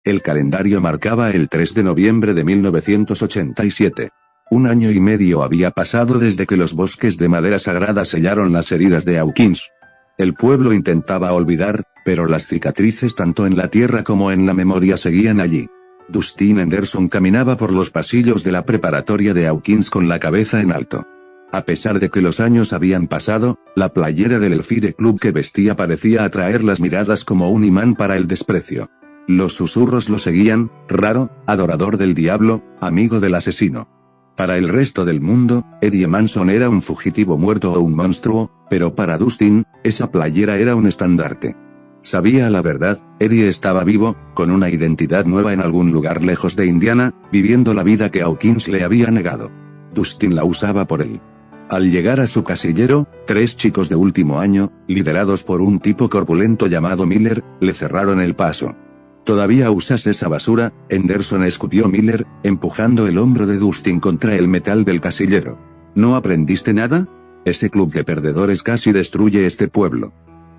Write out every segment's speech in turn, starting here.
El calendario marcaba el 3 de noviembre de 1987. 1 año y medio había pasado desde que los bosques de madera sagrada sellaron las heridas de Hawkins. El pueblo intentaba olvidar, pero las cicatrices tanto en la tierra como en la memoria seguían allí. Dustin Henderson caminaba por los pasillos de la preparatoria de Hawkins con la cabeza en alto. A pesar de que los años habían pasado, la playera del Elfire Club que vestía parecía atraer las miradas como un imán para el desprecio. Los susurros lo seguían: raro, adorador del diablo, amigo del asesino. Para el resto del mundo, Eddie Manson era un fugitivo muerto o un monstruo, pero para Dustin, esa playera era un estandarte. Sabía la verdad, Eddie estaba vivo, con una identidad nueva en algún lugar lejos de Indiana, viviendo la vida que Hawkins le había negado. Dustin la usaba por él. Al llegar a su casillero, 3 chicos de último año, liderados por un tipo corpulento llamado Miller, le cerraron el paso. ¿Todavía usas esa basura? Henderson escupió Miller, empujando el hombro de Dustin contra el metal del casillero. ¿No aprendiste nada? Ese club de perdedores casi destruye este pueblo.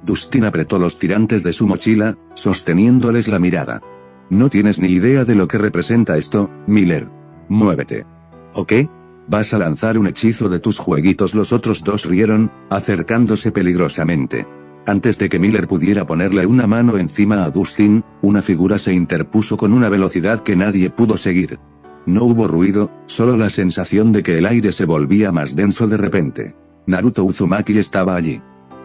Dustin apretó los tirantes de su mochila, sosteniéndoles la mirada. No tienes ni idea de lo que representa esto, Miller. Muévete. ¿O qué? ¿Vas a lanzar un hechizo de tus jueguitos? Los otros dos rieron, acercándose peligrosamente. Antes de que Miller pudiera ponerle una mano encima a Dustin, una figura se interpuso con una velocidad que nadie pudo seguir. No hubo ruido, solo la sensación de que el aire se volvía más denso de repente. Naruto Uzumaki estaba allí.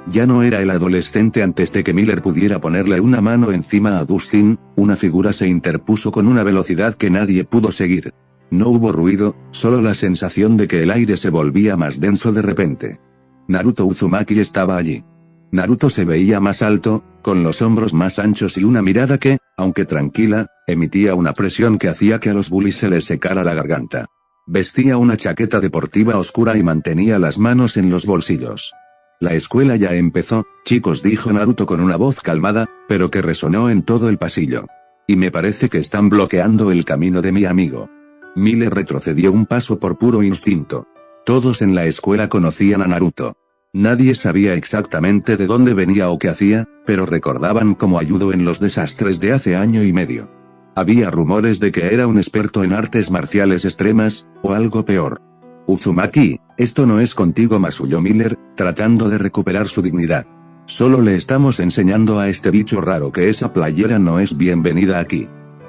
Ya no era el adolescente. Antes de que Miller pudiera ponerle una mano encima a Dustin, una figura se interpuso con una velocidad que nadie pudo seguir. No hubo ruido, solo la sensación de que el aire se volvía más denso de repente. Naruto Uzumaki estaba allí. Naruto se veía más alto, con los hombros más anchos y una mirada que, aunque tranquila, emitía una presión que hacía que a los bullies se les secara la garganta. Vestía una chaqueta deportiva oscura y mantenía las manos en los bolsillos. La escuela ya empezó, chicos, dijo Naruto con una voz calmada, pero que resonó en todo el pasillo. Y me parece que están bloqueando el camino de mi amigo. Miller retrocedió un paso por puro instinto. Todos en la escuela conocían a Naruto. Nadie sabía exactamente de dónde venía o qué hacía, pero recordaban cómo ayudó en los desastres de hace 1 año y medio. Había rumores de que era un experto en artes marciales extremas, o algo peor. Uzumaki, esto no es contigo, masulló Miller, tratando de recuperar su dignidad. Solo le estamos enseñando a este bicho raro que esa playera no es bienvenida aquí.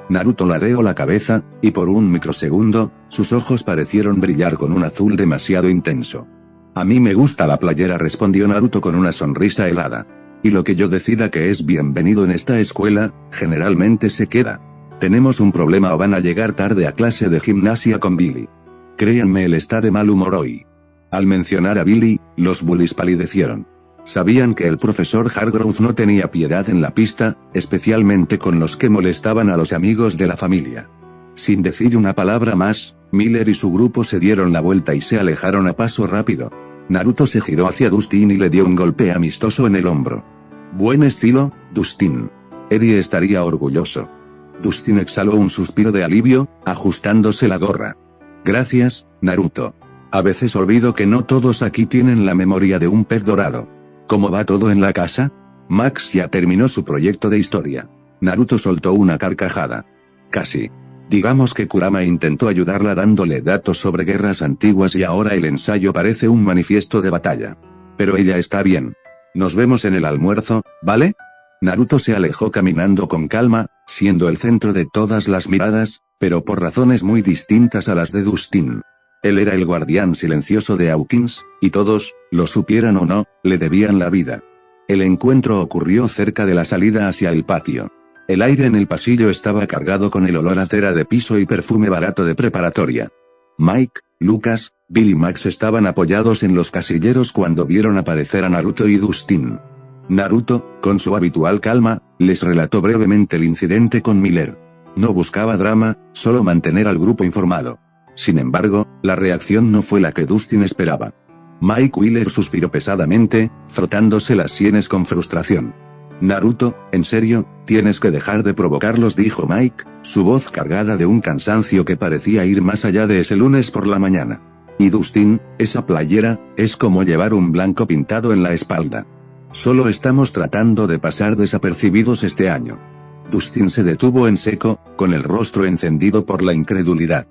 Naruto ladeó la cabeza, y por un microsegundo, sus ojos parecieron brillar con un azul demasiado intenso. A mí me gusta la playera, respondió Naruto con una sonrisa helada. Y lo que yo decida que es bienvenido en esta escuela, generalmente se queda. Tenemos un problema o van a llegar tarde a clase de gimnasia con Billy. Créanme, él está de mal humor hoy. Al mencionar a Billy, los bullies palidecieron. Sabían que el profesor Hargrove no tenía piedad en la pista, especialmente con los que molestaban a los amigos de la familia. Sin decir una palabra más, Miller y su grupo se dieron la vuelta y se alejaron a paso rápido. Naruto se giró hacia Dustin y le dio un golpe amistoso en el hombro. Buen estilo, Dustin. Eddie estaría orgulloso. Dustin exhaló un suspiro de alivio, ajustándose la gorra. Gracias, Naruto. A veces olvido que no todos aquí tienen la memoria de un pez dorado. ¿Cómo va todo en la casa? Max ya terminó su proyecto de historia. Naruto soltó una carcajada. Casi. Digamos que Kurama intentó ayudarla dándole datos sobre guerras antiguas y ahora el ensayo parece un manifiesto de batalla. Pero ella está bien. Nos vemos en el almuerzo, ¿vale? Naruto se alejó caminando con calma, siendo el centro de todas las miradas, pero por razones muy distintas a las de Dustin. Él era el guardián silencioso de Hawkins, y todos, lo supieran o no, le debían la vida. El encuentro ocurrió cerca de la salida hacia el patio. El aire en el pasillo estaba cargado con el olor a cera de piso y perfume barato de preparatoria. Mike, Lucas, Bill y Max estaban apoyados en los casilleros cuando vieron aparecer a Naruto y Dustin. Naruto, con su habitual calma, les relató brevemente el incidente con Miller. No buscaba drama, solo mantener al grupo informado. Sin embargo, la reacción no fue la que Dustin esperaba. Mike Wheeler suspiró pesadamente, frotándose las sienes con frustración. Naruto, en serio, tienes que dejar de provocarlos, dijo Mike, su voz cargada de un cansancio que parecía ir más allá de ese lunes por la mañana. Y Dustin, esa playera, es como llevar un blanco pintado en la espalda. Solo estamos tratando de pasar desapercibidos este año. Dustin se detuvo en seco, con el rostro encendido por la incredulidad.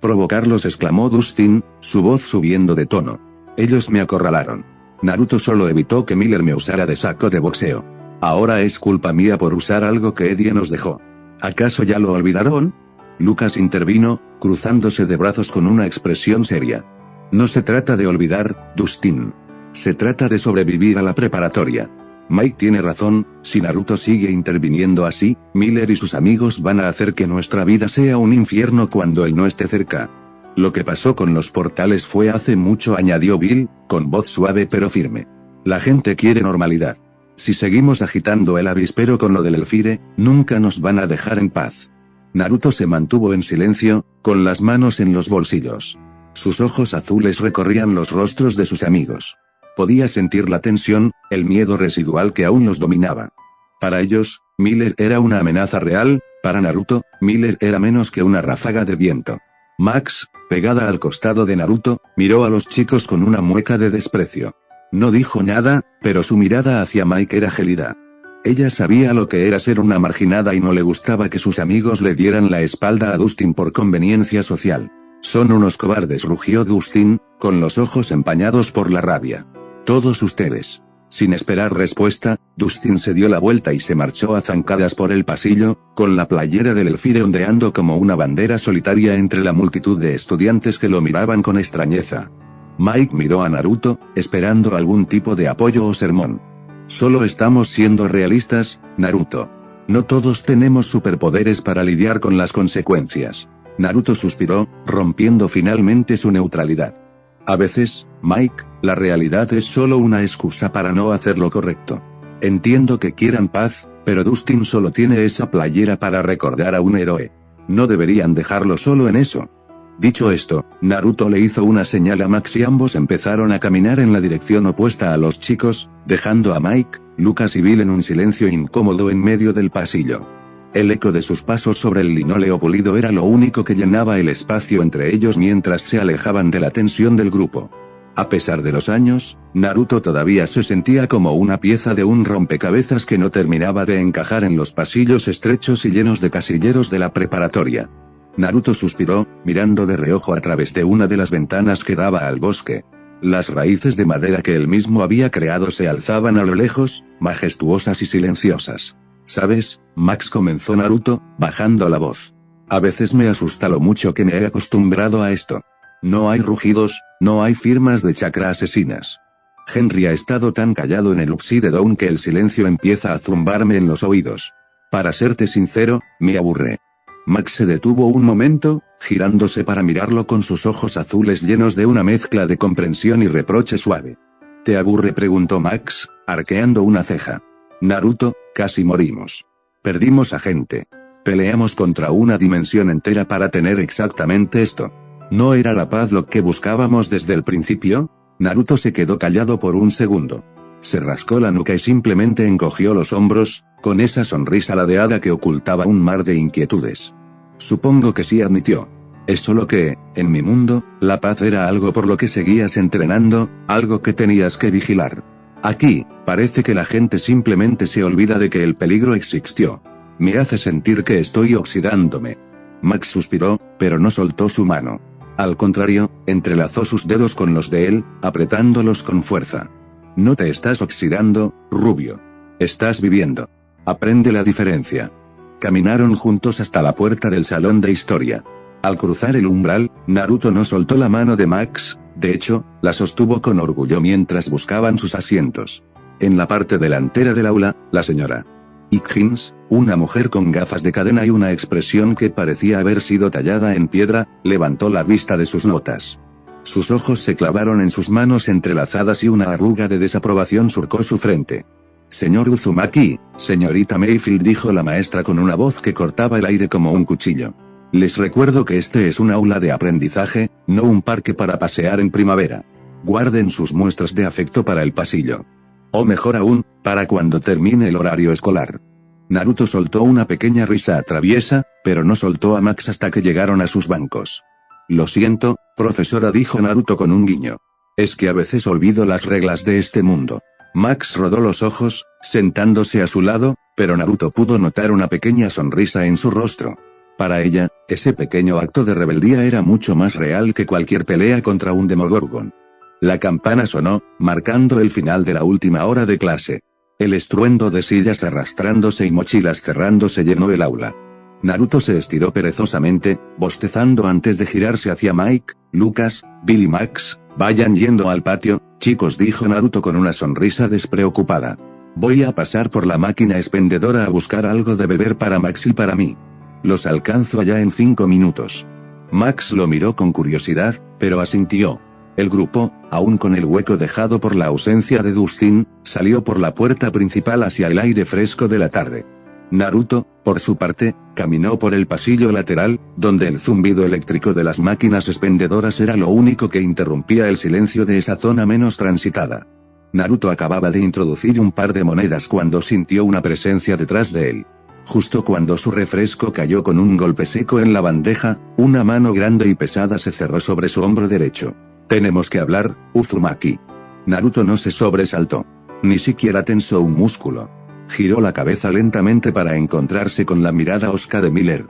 «Provocarlos», exclamó Dustin, su voz subiendo de tono. «Ellos me acorralaron. Naruto solo evitó que Miller me usara de saco de boxeo. Ahora es culpa mía por usar algo que Eddie nos dejó. ¿Acaso ya lo olvidaron?». Lucas intervino, cruzándose de brazos con una expresión seria. «No se trata de olvidar, Dustin. Se trata de sobrevivir a la preparatoria. Mike tiene razón, si Naruto sigue interviniendo así, Miller y sus amigos van a hacer que nuestra vida sea un infierno cuando él no esté cerca. Lo que pasó con los portales fue hace mucho», añadió Bill, con voz suave pero firme. «La gente quiere normalidad. Si seguimos agitando el avispero con lo del Elfire, nunca nos van a dejar en paz». Naruto se mantuvo en silencio, con las manos en los bolsillos. Sus ojos azules recorrían los rostros de sus amigos. Podía sentir la tensión, el miedo residual que aún los dominaba. Para ellos, Miller era una amenaza real, para Naruto, Miller era menos que una ráfaga de viento. Max, pegada al costado de Naruto, miró a los chicos con una mueca de desprecio. No dijo nada, pero su mirada hacia Mike era gélida. Ella sabía lo que era ser una marginada y no le gustaba que sus amigos le dieran la espalda a Dustin por conveniencia social. «Son unos cobardes», rugió Dustin, con los ojos empañados por la rabia. «Todos ustedes». Sin esperar respuesta, Dustin se dio la vuelta y se marchó a zancadas por el pasillo, con la playera del Elfire ondeando como una bandera solitaria entre la multitud de estudiantes que lo miraban con extrañeza. Mike miró a Naruto, esperando algún tipo de apoyo o sermón. «Solo estamos siendo realistas, Naruto. No todos tenemos superpoderes para lidiar con las consecuencias». Naruto suspiró, rompiendo finalmente su neutralidad. «A veces, Mike, la realidad es solo una excusa para no hacer lo correcto. Entiendo que quieran paz, pero Dustin solo tiene esa playera para recordar a un héroe. No deberían dejarlo solo en eso». Dicho esto, Naruto le hizo una señal a Max y ambos empezaron a caminar en la dirección opuesta a los chicos, dejando a Mike, Lucas y Bill en un silencio incómodo en medio del pasillo. El eco de sus pasos sobre el linóleo pulido era lo único que llenaba el espacio entre ellos mientras se alejaban de la tensión del grupo. A pesar de los años, Naruto todavía se sentía como una pieza de un rompecabezas que no terminaba de encajar en los pasillos estrechos y llenos de casilleros de la preparatoria. Naruto suspiró, mirando de reojo a través de una de las ventanas que daba al bosque. Las raíces de madera que él mismo había creado se alzaban a lo lejos, majestuosas y silenciosas. «¿Sabes, Max?», comenzó Naruto, bajando la voz. «A veces me asusta lo mucho que me he acostumbrado a esto. No hay rugidos, no hay firmas de chakra asesinas. Henry ha estado tan callado en el Upside Down que el silencio empieza a zumbarme en los oídos. Para serte sincero, me aburre». Max se detuvo un momento, girándose para mirarlo con sus ojos azules llenos de una mezcla de comprensión y reproche suave. «¿Te aburre?», preguntó Max, arqueando una ceja. «Naruto, casi morimos. Perdimos a gente. Peleamos contra una dimensión entera para tener exactamente esto. ¿No era la paz lo que buscábamos desde el principio?». Naruto se quedó callado por un segundo. Se rascó la nuca y simplemente encogió los hombros, con esa sonrisa ladeada que ocultaba un mar de inquietudes. «Supongo que sí», admitió. «Es solo que, en mi mundo, la paz era algo por lo que seguías entrenando, algo que tenías que vigilar. Aquí, parece que la gente simplemente se olvida de que el peligro existió. Me hace sentir que estoy oxidándome». Max suspiró, pero no soltó su mano. Al contrario, entrelazó sus dedos con los de él, apretándolos con fuerza. «No te estás oxidando, rubio. Estás viviendo. Aprende la diferencia». Caminaron juntos hasta la puerta del salón de historia. Al cruzar el umbral, Naruto no soltó la mano de Max, de hecho, la sostuvo con orgullo mientras buscaban sus asientos. En la parte delantera del aula, la señora Higgins, una mujer con gafas de cadena y una expresión que parecía haber sido tallada en piedra, levantó la vista de sus notas. Sus ojos se clavaron en sus manos entrelazadas y una arruga de desaprobación surcó su frente. «Señor Uzumaki, señorita Mayfield», dijo la maestra con una voz que cortaba el aire como un cuchillo. «Les recuerdo que este es un aula de aprendizaje, no un parque para pasear en primavera. Guarden sus muestras de afecto para el pasillo. O mejor aún, para cuando termine el horario escolar». Naruto soltó una pequeña risa traviesa, pero no soltó a Max hasta que llegaron a sus bancos. «Lo siento, profesora», dijo Naruto con un guiño. «Es que a veces olvido las reglas de este mundo». Max rodó los ojos, sentándose a su lado, pero Naruto pudo notar una pequeña sonrisa en su rostro. Para ella, ese pequeño acto de rebeldía era mucho más real que cualquier pelea contra un Demogorgon. La campana sonó, marcando el final de la última hora de clase. El estruendo de sillas arrastrándose y mochilas cerrándose llenó el aula. Naruto se estiró perezosamente, bostezando antes de girarse hacia Mike, Lucas, Bill y Max. Vayan yendo al patio, chicos, dijo Naruto con una sonrisa despreocupada. Voy a pasar por la máquina expendedora a buscar algo de beber para Max y para mí. Los alcanzo allá en 5 minutos. Max lo miró con curiosidad, pero asintió. El grupo, aún con el hueco dejado por la ausencia de Dustin, salió por la puerta principal hacia el aire fresco de la tarde. Naruto, por su parte, caminó por el pasillo lateral, donde el zumbido eléctrico de las máquinas expendedoras era lo único que interrumpía el silencio de esa zona menos transitada. Naruto acababa de introducir un par de monedas cuando sintió una presencia detrás de él. Justo cuando su refresco cayó con un golpe seco en la bandeja, una mano grande y pesada se cerró sobre su hombro derecho. Tenemos que hablar, Uzumaki. Naruto no se sobresaltó. Ni siquiera tensó un músculo. Giró la cabeza lentamente para encontrarse con la mirada hosca de Miller.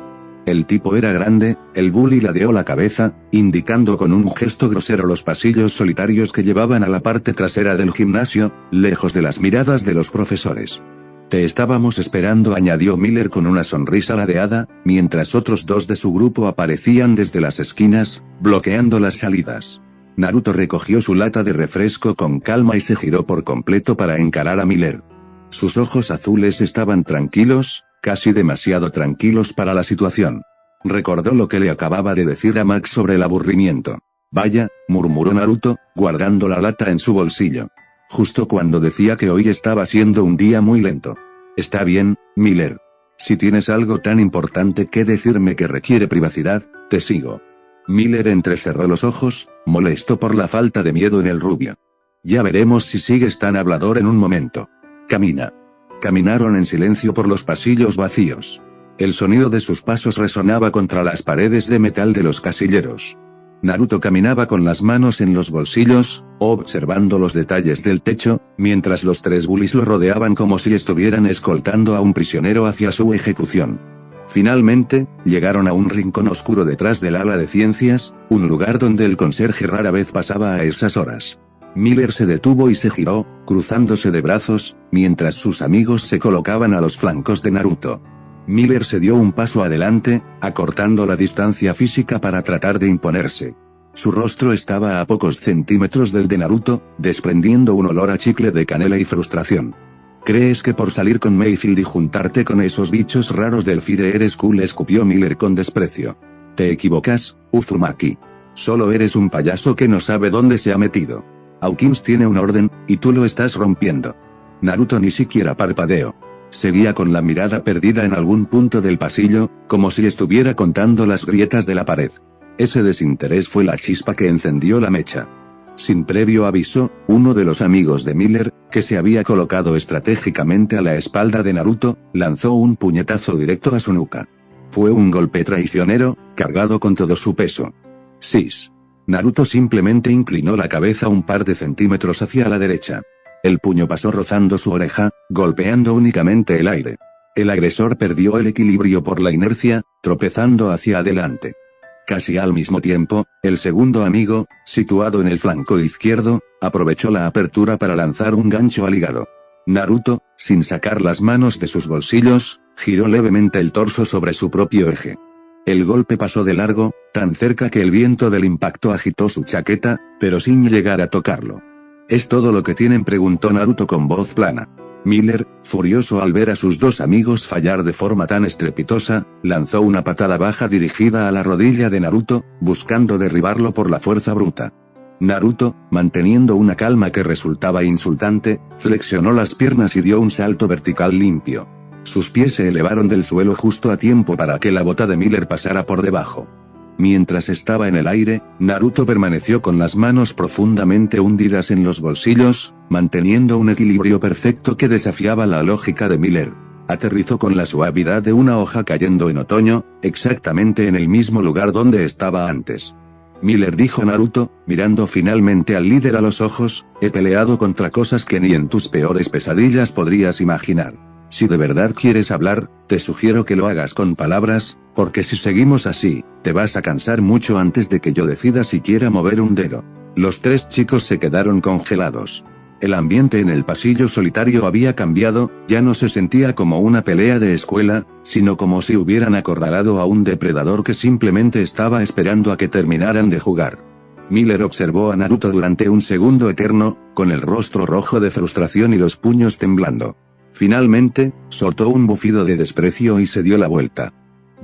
El tipo era grande, el bully ladeó la cabeza, indicando con un gesto grosero los pasillos solitarios que llevaban a la parte trasera del gimnasio, lejos de las miradas de los profesores. Te estábamos esperando, añadió Miller con una sonrisa ladeada, mientras otros dos de su grupo aparecían desde las esquinas, bloqueando las salidas. Naruto recogió su lata de refresco con calma y se giró por completo para encarar a Miller. Sus ojos azules estaban tranquilos, casi demasiado tranquilos para la situación. Recordó lo que le acababa de decir a Max sobre el aburrimiento. Vaya, murmuró Naruto, guardando la lata en su bolsillo. Justo cuando decía que hoy estaba siendo un día muy lento. Está bien, Miller. Si tienes algo tan importante que decirme que requiere privacidad, te sigo. Miller entrecerró los ojos, molesto por la falta de miedo en el rubio. Ya veremos si sigues tan hablador en un momento. Camina. Caminaron en silencio por los pasillos vacíos. El sonido de sus pasos resonaba contra las paredes de metal de los casilleros. Naruto caminaba con las manos en los bolsillos, observando los detalles del techo, mientras los tres bullies lo rodeaban como si estuvieran escoltando a un prisionero hacia su ejecución. Finalmente, llegaron a un rincón oscuro detrás del ala de ciencias, un lugar donde el conserje rara vez pasaba a esas horas. Miller se detuvo y se giró, cruzándose de brazos, mientras sus amigos se colocaban a los flancos de Naruto. Miller se dio un paso adelante, acortando la distancia física para tratar de imponerse. Su rostro estaba a pocos centímetros del de Naruto, desprendiendo un olor a chicle de canela y frustración. ¿Crees que por salir con Mayfield y juntarte con esos bichos raros del Fire eres cool?, escupió Miller con desprecio. Te equivocas, Uzumaki. Solo eres un payaso que no sabe dónde se ha metido. Hawkins tiene un orden, y tú lo estás rompiendo. Naruto ni siquiera parpadeó. Seguía con la mirada perdida en algún punto del pasillo, como si estuviera contando las grietas de la pared. Ese desinterés fue la chispa que encendió la mecha. Sin previo aviso, uno de los amigos de Miller, que se había colocado estratégicamente a la espalda de Naruto, lanzó un puñetazo directo a su nuca. Fue un golpe traicionero, cargado con todo su peso. Sis. Naruto simplemente inclinó la cabeza un par de centímetros hacia la derecha. El puño pasó rozando su oreja, golpeando únicamente el aire. El agresor perdió el equilibrio por la inercia, tropezando hacia adelante. Casi al mismo tiempo, el segundo amigo, situado en el flanco izquierdo, aprovechó la apertura para lanzar un gancho al hígado. Naruto, sin sacar las manos de sus bolsillos, giró levemente el torso sobre su propio eje. El golpe pasó de largo, tan cerca que el viento del impacto agitó su chaqueta, pero sin llegar a tocarlo. ¿Es todo lo que tienen?, preguntó Naruto con voz plana. Miller, furioso al ver a sus dos amigos fallar de forma tan estrepitosa, lanzó una patada baja dirigida a la rodilla de Naruto, buscando derribarlo por la fuerza bruta. Naruto, manteniendo una calma que resultaba insultante, flexionó las piernas y dio un salto vertical limpio. Sus pies se elevaron del suelo justo a tiempo para que la bota de Miller pasara por debajo. Mientras estaba en el aire, Naruto permaneció con las manos profundamente hundidas en los bolsillos, manteniendo un equilibrio perfecto que desafiaba la lógica de Miller. Aterrizó con la suavidad de una hoja cayendo en otoño, exactamente en el mismo lugar donde estaba antes. Miller, dijo Naruto, mirando finalmente al líder a los ojos, he peleado contra cosas que ni en tus peores pesadillas podrías imaginar. Si de verdad quieres hablar, te sugiero que lo hagas con palabras, porque si seguimos así, te vas a cansar mucho antes de que yo decida siquiera mover un dedo. Los tres chicos se quedaron congelados. El ambiente en el pasillo solitario había cambiado, ya no se sentía como una pelea de escuela, sino como si hubieran acorralado a un depredador que simplemente estaba esperando a que terminaran de jugar. Miller observó a Naruto durante un segundo eterno, con el rostro rojo de frustración y los puños temblando. Finalmente, soltó un bufido de desprecio y se dio la vuelta.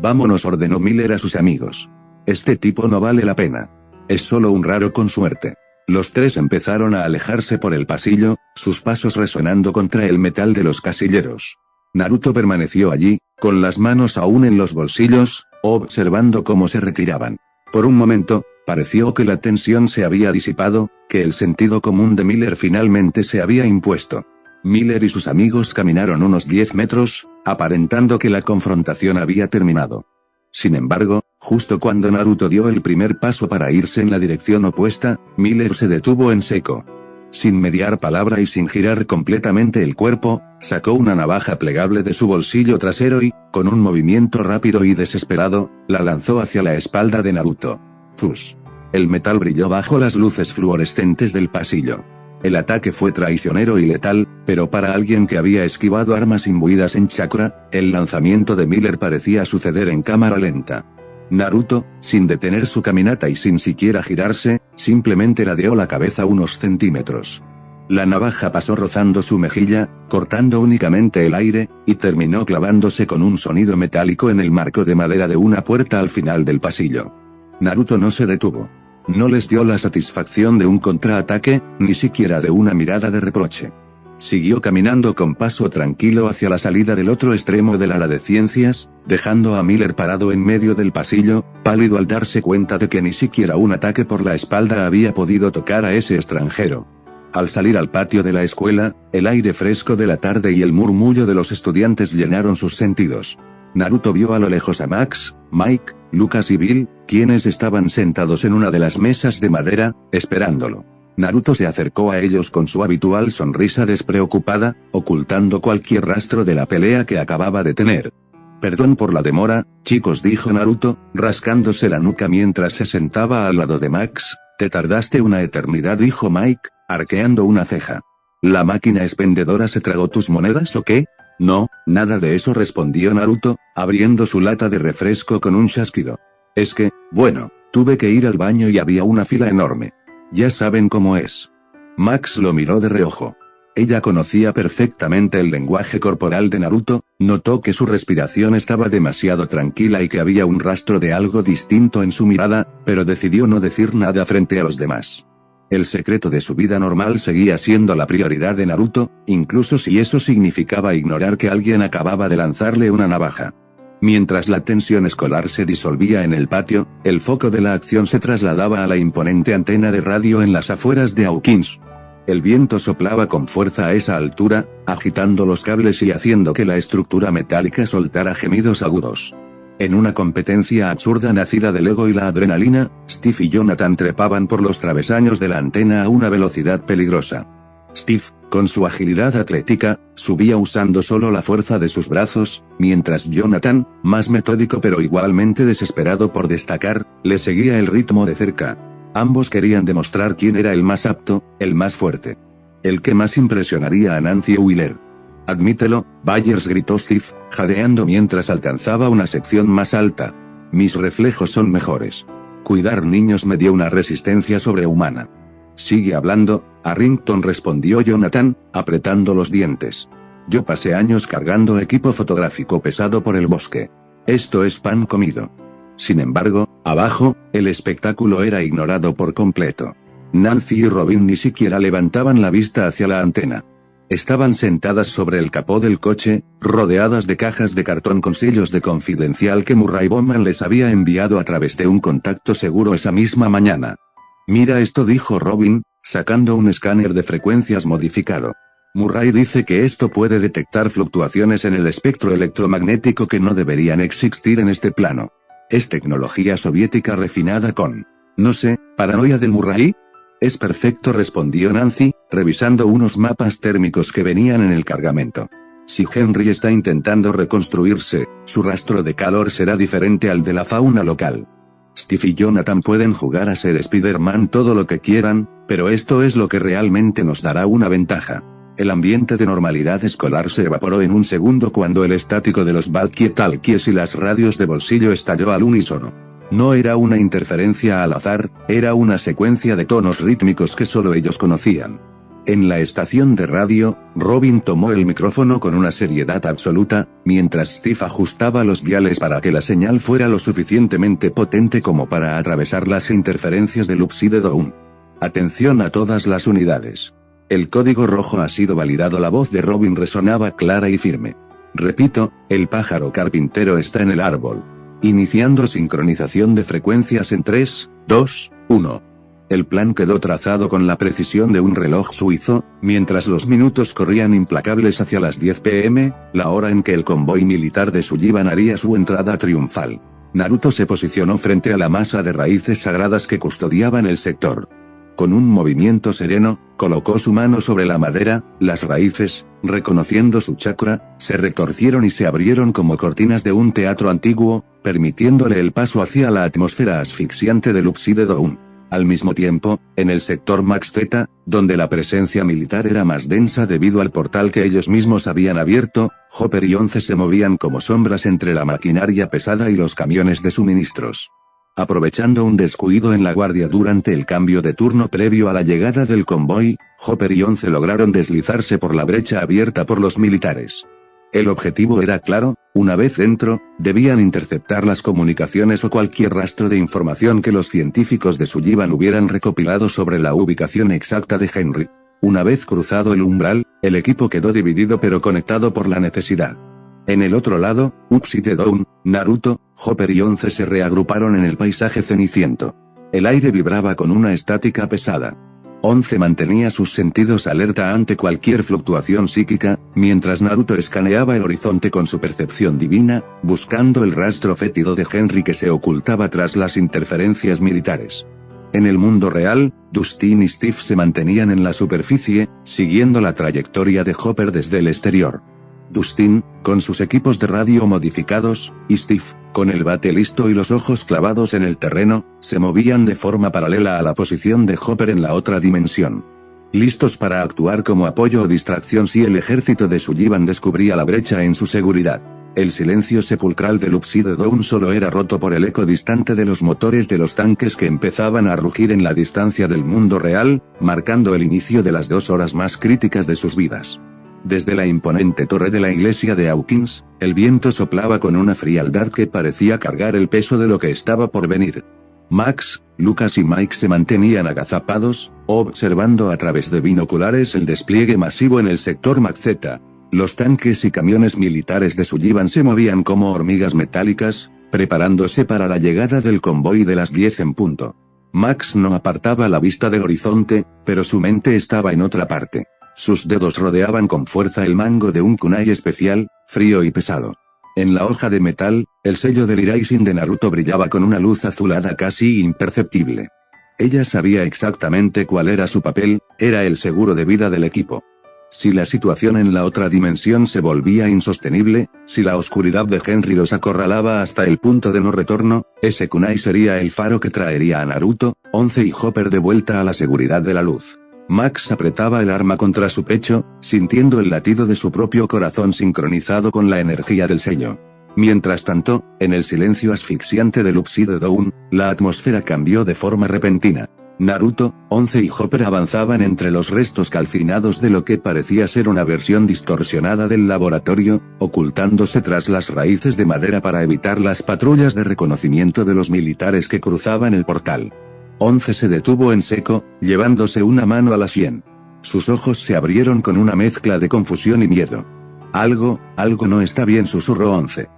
Vámonos, ordenó Miller a sus amigos. Este tipo no vale la pena. Es solo un raro con suerte. Los tres empezaron a alejarse por el pasillo, sus pasos resonando contra el metal de los casilleros. Naruto permaneció allí, con las manos aún en los bolsillos, observando cómo se retiraban. Por un momento, pareció que la tensión se había disipado, que el sentido común de Miller finalmente se había impuesto. Miller y sus amigos caminaron unos 10 metros, aparentando que la confrontación había terminado. Sin embargo, justo cuando Naruto dio el primer paso para irse en la dirección opuesta, Miller se detuvo en seco. Sin mediar palabra y sin girar completamente el cuerpo, sacó una navaja plegable de su bolsillo trasero y, con un movimiento rápido y desesperado, la lanzó hacia la espalda de Naruto. ¡Fus! El metal brilló bajo las luces fluorescentes del pasillo. El ataque fue traicionero y letal, pero para alguien que había esquivado armas imbuidas en chakra, el lanzamiento de Miller parecía suceder en cámara lenta. Naruto, sin detener su caminata y sin siquiera girarse, simplemente ladeó la cabeza unos centímetros. La navaja pasó rozando su mejilla, cortando únicamente el aire, y terminó clavándose con un sonido metálico en el marco de madera de una puerta al final del pasillo. Naruto no se detuvo. No les dio la satisfacción de un contraataque, ni siquiera de una mirada de reproche. Siguió caminando con paso tranquilo hacia la salida del otro extremo del ala de ciencias, dejando a Miller parado en medio del pasillo, pálido al darse cuenta de que ni siquiera un ataque por la espalda había podido tocar a ese extranjero. Al salir al patio de la escuela, el aire fresco de la tarde y el murmullo de los estudiantes llenaron sus sentidos. Naruto vio a lo lejos a Max, Mike, Lucas y Bill, quienes estaban sentados en una de las mesas de madera, esperándolo. Naruto se acercó a ellos con su habitual sonrisa despreocupada, ocultando cualquier rastro de la pelea que acababa de tener. Perdón por la demora, chicos, dijo Naruto, rascándose la nuca mientras se sentaba al lado de Max. Te tardaste una eternidad, dijo Mike, arqueando una ceja. ¿La máquina expendedora se tragó tus monedas o qué? No, nada de eso, respondió Naruto, abriendo su lata de refresco con un chasquido. Es que, bueno, tuve que ir al baño y había una fila enorme. Ya saben cómo es. Max lo miró de reojo. Ella conocía perfectamente el lenguaje corporal de Naruto, notó que su respiración estaba demasiado tranquila y que había un rastro de algo distinto en su mirada, pero decidió no decir nada frente a los demás. El secreto de su vida normal seguía siendo la prioridad de Naruto, incluso si eso significaba ignorar que alguien acababa de lanzarle una navaja. Mientras la tensión escolar se disolvía en el patio, el foco de la acción se trasladaba a la imponente antena de radio en las afueras de Hawkins. El viento soplaba con fuerza a esa altura, agitando los cables y haciendo que la estructura metálica soltara gemidos agudos. En una competencia absurda nacida del ego y la adrenalina, Steve y Jonathan trepaban por los travesaños de la antena a una velocidad peligrosa. Steve, con su agilidad atlética, subía usando solo la fuerza de sus brazos, mientras Jonathan, más metódico pero igualmente desesperado por destacar, le seguía el ritmo de cerca. Ambos querían demostrar quién era el más apto, el más fuerte. El que más impresionaría a Nancy Wheeler. Admítelo, Byers, gritó Steve, jadeando mientras alcanzaba una sección más alta. Mis reflejos son mejores. Cuidar niños me dio una resistencia sobrehumana. Sigue hablando, Arrington, respondió Jonathan, apretando los dientes. Yo pasé años cargando equipo fotográfico pesado por el bosque. Esto es pan comido. Sin embargo, abajo, el espectáculo era ignorado por completo. Nancy y Robin ni siquiera levantaban la vista hacia la antena. Estaban sentadas sobre el capó del coche, rodeadas de cajas de cartón con sellos de confidencial que Murray Bowman les había enviado a través de un contacto seguro esa misma mañana. Mira esto, dijo Robin, sacando un escáner de frecuencias modificado. Murray dice que esto puede detectar fluctuaciones en el espectro electromagnético que no deberían existir en este plano. Es tecnología soviética refinada con, no sé, paranoia de Murray. Es perfecto, respondió Nancy, revisando unos mapas térmicos que venían en el cargamento. Si Henry está intentando reconstruirse, su rastro de calor será diferente al de la fauna local. Steve y Jonathan pueden jugar a ser Spider-Man todo lo que quieran, pero esto es lo que realmente nos dará una ventaja. El ambiente de normalidad escolar se evaporó en un segundo cuando el estático de los walkie-talkies y las radios de bolsillo estalló al unísono. No era una interferencia al azar, era una secuencia de tonos rítmicos que solo ellos conocían. En la estación de radio, Robin tomó el micrófono con una seriedad absoluta, mientras Steve ajustaba los diales para que la señal fuera lo suficientemente potente como para atravesar las interferencias del Upside Down. Atención a todas las unidades. El código rojo ha sido validado. La voz de Robin resonaba clara y firme. Repito, el pájaro carpintero está en el árbol. Iniciando sincronización de frecuencias en 3, 2, 1. El plan quedó trazado con la precisión de un reloj suizo, mientras los minutos corrían implacables hacia las 10 p.m., la hora en que el convoy militar de Sullivan haría su entrada triunfal. Naruto se posicionó frente a la masa de raíces sagradas que custodiaban el sector. Con un movimiento sereno, colocó su mano sobre la madera, las raíces, reconociendo su chakra, se retorcieron y se abrieron como cortinas de un teatro antiguo, permitiéndole el paso hacia la atmósfera asfixiante del Upside Down. Al mismo tiempo, en el sector Max Z, donde la presencia militar era más densa debido al portal que ellos mismos habían abierto, Hopper y 11 se movían como sombras entre la maquinaria pesada y los camiones de suministros. Aprovechando un descuido en la guardia durante el cambio de turno previo a la llegada del convoy, Hopper y 11 lograron deslizarse por la brecha abierta por los militares. El objetivo era claro, una vez dentro, debían interceptar las comunicaciones o cualquier rastro de información que los científicos de Sullivan hubieran recopilado sobre la ubicación exacta de Henry. Una vez cruzado el umbral, el equipo quedó dividido pero conectado por la necesidad. En el otro lado, Upside Down, Naruto, Hopper y 11 se reagruparon en el paisaje ceniciento. El aire vibraba con una estática pesada. 11 mantenía sus sentidos alerta ante cualquier fluctuación psíquica, mientras Naruto escaneaba el horizonte con su percepción divina, buscando el rastro fétido de Henry que se ocultaba tras las interferencias militares. En el mundo real, Dustin y Steve se mantenían en la superficie, siguiendo la trayectoria de Hopper desde el exterior. Dustin, con sus equipos de radio modificados, y Steve, con el bate listo y los ojos clavados en el terreno, se movían de forma paralela a la posición de Hopper en la otra dimensión. Listos para actuar como apoyo o distracción si el ejército de Sullivan descubría la brecha en su seguridad. El silencio sepulcral del Upside Down solo era roto por el eco distante de los motores de los tanques que empezaban a rugir en la distancia del mundo real, marcando el inicio de las 2 horas más críticas de sus vidas. Desde la imponente torre de la iglesia de Hawkins, el viento soplaba con una frialdad que parecía cargar el peso de lo que estaba por venir. Max, Lucas y Mike se mantenían agazapados, observando a través de binoculares el despliegue masivo en el sector Max Z. Los tanques y camiones militares de Sullivan se movían como hormigas metálicas, preparándose para la llegada del convoy de las 10 en punto. Max no apartaba la vista del horizonte, pero su mente estaba en otra parte. Sus dedos rodeaban con fuerza el mango de un kunai especial, frío y pesado. En la hoja de metal, el sello del Iraisin de Naruto brillaba con una luz azulada casi imperceptible. Ella sabía exactamente cuál era su papel, era el seguro de vida del equipo. Si la situación en la otra dimensión se volvía insostenible, si la oscuridad de Henry los acorralaba hasta el punto de no retorno, ese kunai sería el faro que traería a Naruto, 11 y Hopper de vuelta a la seguridad de la luz. Max apretaba el arma contra su pecho, sintiendo el latido de su propio corazón sincronizado con la energía del sello. Mientras tanto, en el silencio asfixiante del Upside Down, la atmósfera cambió de forma repentina. Naruto, 11 y Hopper avanzaban entre los restos calcinados de lo que parecía ser una versión distorsionada del laboratorio, ocultándose tras las raíces de madera para evitar las patrullas de reconocimiento de los militares que cruzaban el portal. 11 se detuvo en seco, llevándose una mano a la sien. Sus ojos se abrieron con una mezcla de confusión y miedo. Algo no está bien, susurró 11.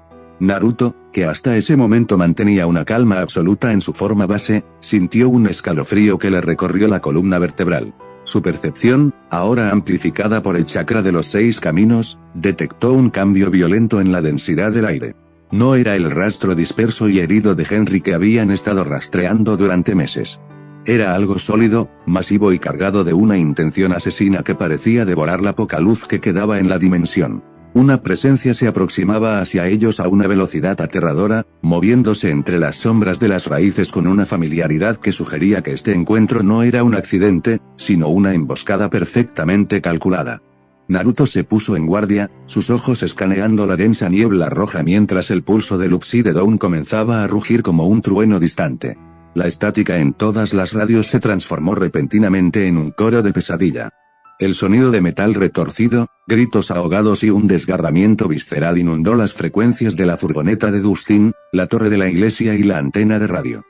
Naruto, que hasta ese momento mantenía una calma absoluta en su forma base, sintió un escalofrío que le recorrió la columna vertebral. Su percepción, ahora amplificada por el chakra de los 6 caminos, detectó un cambio violento en la densidad del aire. No era el rastro disperso y herido de Henry que habían estado rastreando durante meses. Era algo sólido, masivo y cargado de una intención asesina que parecía devorar la poca luz que quedaba en la dimensión. Una presencia se aproximaba hacia ellos a una velocidad aterradora, moviéndose entre las sombras de las raíces con una familiaridad que sugería que este encuentro no era un accidente, sino una emboscada perfectamente calculada. Naruto se puso en guardia, sus ojos escaneando la densa niebla roja mientras el pulso del Upside Down comenzaba a rugir como un trueno distante. La estática en todas las radios se transformó repentinamente en un coro de pesadilla. El sonido de metal retorcido, gritos ahogados y un desgarramiento visceral inundó las frecuencias de la furgoneta de Dustin, la torre de la iglesia y la antena de radio.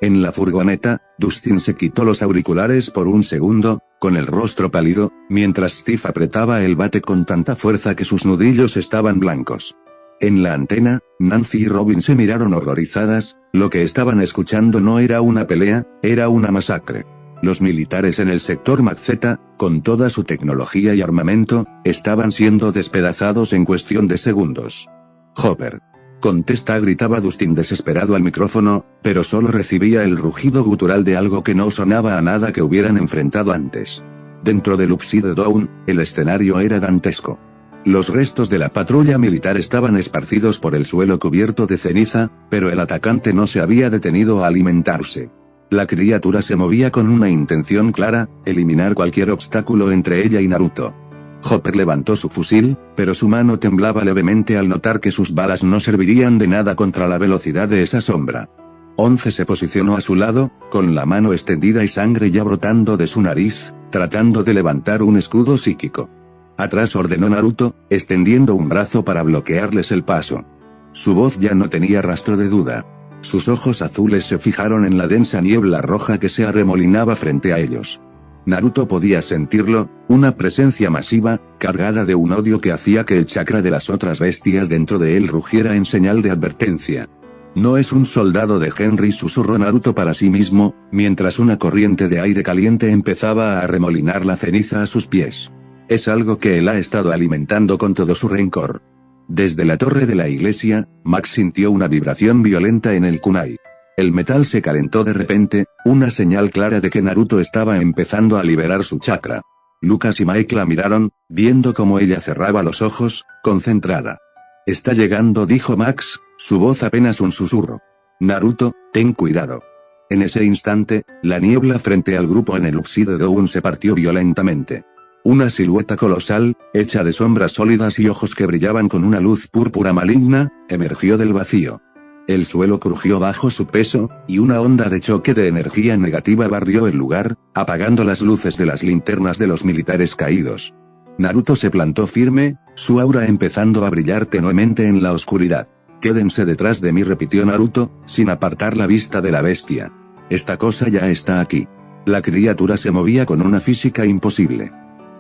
En la furgoneta, Dustin se quitó los auriculares por un segundo, con el rostro pálido, mientras Steve apretaba el bate con tanta fuerza que sus nudillos estaban blancos. En la antena, Nancy y Robin se miraron horrorizadas, lo que estaban escuchando no era una pelea, era una masacre. Los militares en el sector Magzeta, con toda su tecnología y armamento, estaban siendo despedazados en cuestión de segundos. Hopper. Contesta, gritaba Dustin desesperado al micrófono, pero solo recibía el rugido gutural de algo que no sonaba a nada que hubieran enfrentado antes. Dentro del Upside Down, el escenario era dantesco. Los restos de la patrulla militar estaban esparcidos por el suelo cubierto de ceniza, pero el atacante no se había detenido a alimentarse. La criatura se movía con una intención clara, eliminar cualquier obstáculo entre ella y Naruto. Hopper levantó su fusil, pero su mano temblaba levemente al notar que sus balas no servirían de nada contra la velocidad de esa sombra. 11 se posicionó a su lado, con la mano extendida y sangre ya brotando de su nariz, tratando de levantar un escudo psíquico. Atrás, ordenó Naruto, extendiendo un brazo para bloquearles el paso. Su voz ya no tenía rastro de duda. Sus ojos azules se fijaron en la densa niebla roja que se arremolinaba frente a ellos. Naruto podía sentirlo, una presencia masiva, cargada de un odio que hacía que el chakra de las otras bestias dentro de él rugiera en señal de advertencia. No es un soldado de Henry, susurró Naruto para sí mismo, mientras una corriente de aire caliente empezaba a arremolinar la ceniza a sus pies. Es algo que él ha estado alimentando con todo su rencor. Desde la torre de la iglesia, Max sintió una vibración violenta en el kunai. El metal se calentó de repente, una señal clara de que Naruto estaba empezando a liberar su chakra. Lucas y Mike la miraron, viendo cómo ella cerraba los ojos, concentrada. Está llegando, dijo Max, su voz apenas un susurro. Naruto, ten cuidado. En ese instante, la niebla frente al grupo en el Upside Down se partió violentamente. Una silueta colosal, hecha de sombras sólidas y ojos que brillaban con una luz púrpura maligna, emergió del vacío. El suelo crujió bajo su peso, y una onda de choque de energía negativa barrió el lugar, apagando las luces de las linternas de los militares caídos. Naruto se plantó firme, su aura empezando a brillar tenuemente en la oscuridad. Quédense detrás de mí, repitió Naruto, sin apartar la vista de la bestia. Esta cosa ya está aquí. La criatura se movía con una física imposible.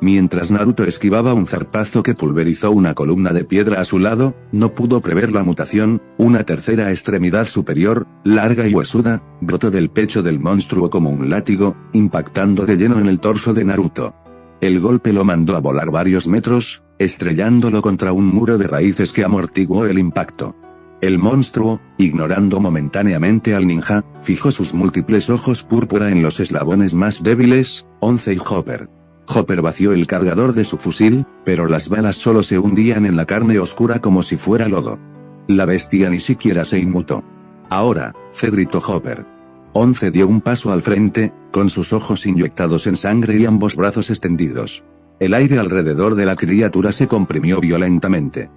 Mientras Naruto esquivaba un zarpazo que pulverizó una columna de piedra a su lado, no pudo prever la mutación, una tercera extremidad superior, larga y huesuda, brotó del pecho del monstruo como un látigo, impactando de lleno en el torso de Naruto. El golpe lo mandó a volar varios metros, estrellándolo contra un muro de raíces que amortiguó el impacto. El monstruo, ignorando momentáneamente al ninja, fijó sus múltiples ojos púrpura en los eslabones más débiles, 11 y Hopper. Hopper vació el cargador de su fusil, pero las balas solo se hundían en la carne oscura como si fuera lodo. La bestia ni siquiera se inmutó. Ahora, gritó Hopper. 11 dio un paso al frente, con sus ojos inyectados en sangre y ambos brazos extendidos. El aire alrededor de la criatura se comprimió violentamente.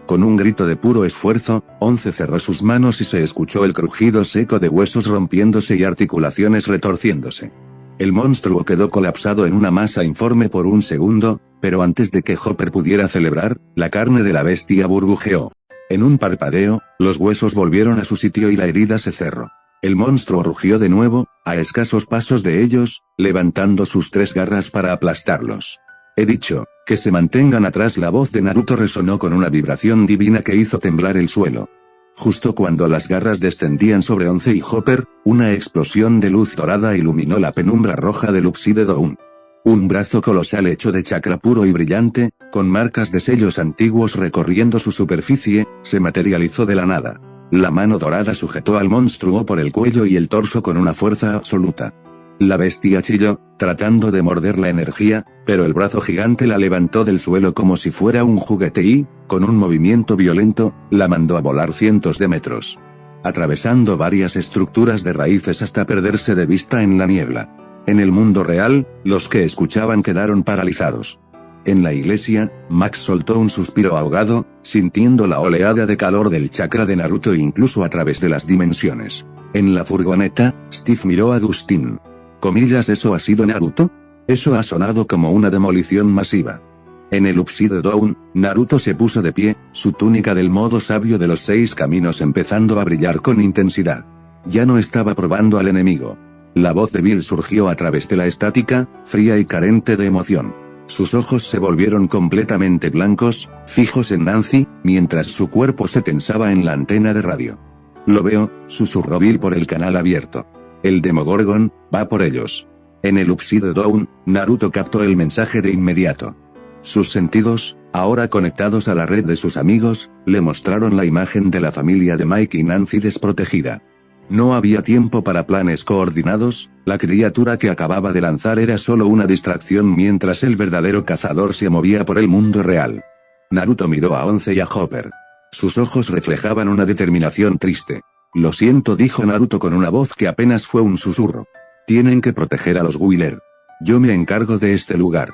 Con un grito de puro esfuerzo, 11 cerró sus manos y se escuchó el crujido seco de huesos rompiéndose y articulaciones retorciéndose. El monstruo quedó colapsado en una masa informe por un segundo, pero antes de que Hopper pudiera celebrar, la carne de la bestia burbujeó. En un parpadeo, los huesos volvieron a su sitio y la herida se cerró. El monstruo rugió de nuevo, a escasos pasos de ellos, levantando sus 3 garras para aplastarlos. He dicho, que se mantengan atrás. La voz de Naruto resonó con una vibración divina que hizo temblar el suelo. Justo cuando las garras descendían sobre 11 y Hopper, una explosión de luz dorada iluminó la penumbra roja del Upside Down. Un brazo colosal hecho de chakra puro y brillante, con marcas de sellos antiguos recorriendo su superficie, se materializó de la nada. La mano dorada sujetó al monstruo por el cuello y el torso con una fuerza absoluta. La bestia chilló, tratando de morder la energía, pero el brazo gigante la levantó del suelo como si fuera un juguete y, con un movimiento violento, la mandó a volar cientos de metros, atravesando varias estructuras de raíces hasta perderse de vista en la niebla. En el mundo real, los que escuchaban quedaron paralizados. En la iglesia, Max soltó un suspiro ahogado, sintiendo la oleada de calor del chakra de Naruto incluso a través de las dimensiones. En la furgoneta, Steve miró a Dustin. Comillas, ¿eso ha sido Naruto? Eso ha sonado como una demolición masiva. En el Upside Down, Naruto se puso de pie, su túnica del modo sabio de los 6 caminos empezando a brillar con intensidad. Ya no estaba probando al enemigo. La voz de Bill surgió a través de la estática, fría y carente de emoción. Sus ojos se volvieron completamente blancos, fijos en Nancy, mientras su cuerpo se tensaba en la antena de radio. Lo veo, susurró Bill por el canal abierto. El Demogorgon va por ellos. En el Upside Down, Naruto captó el mensaje de inmediato. Sus sentidos, ahora conectados a la red de sus amigos, le mostraron la imagen de la familia de Mike y Nancy desprotegida. No había tiempo para planes coordinados, la criatura que acababa de lanzar era solo una distracción mientras el verdadero cazador se movía por el mundo real. Naruto miró a Onze y a Hopper. Sus ojos reflejaban una determinación triste. Lo siento, dijo Naruto con una voz que apenas fue un susurro. Tienen que proteger a los Wheeler. Yo me encargo de este lugar.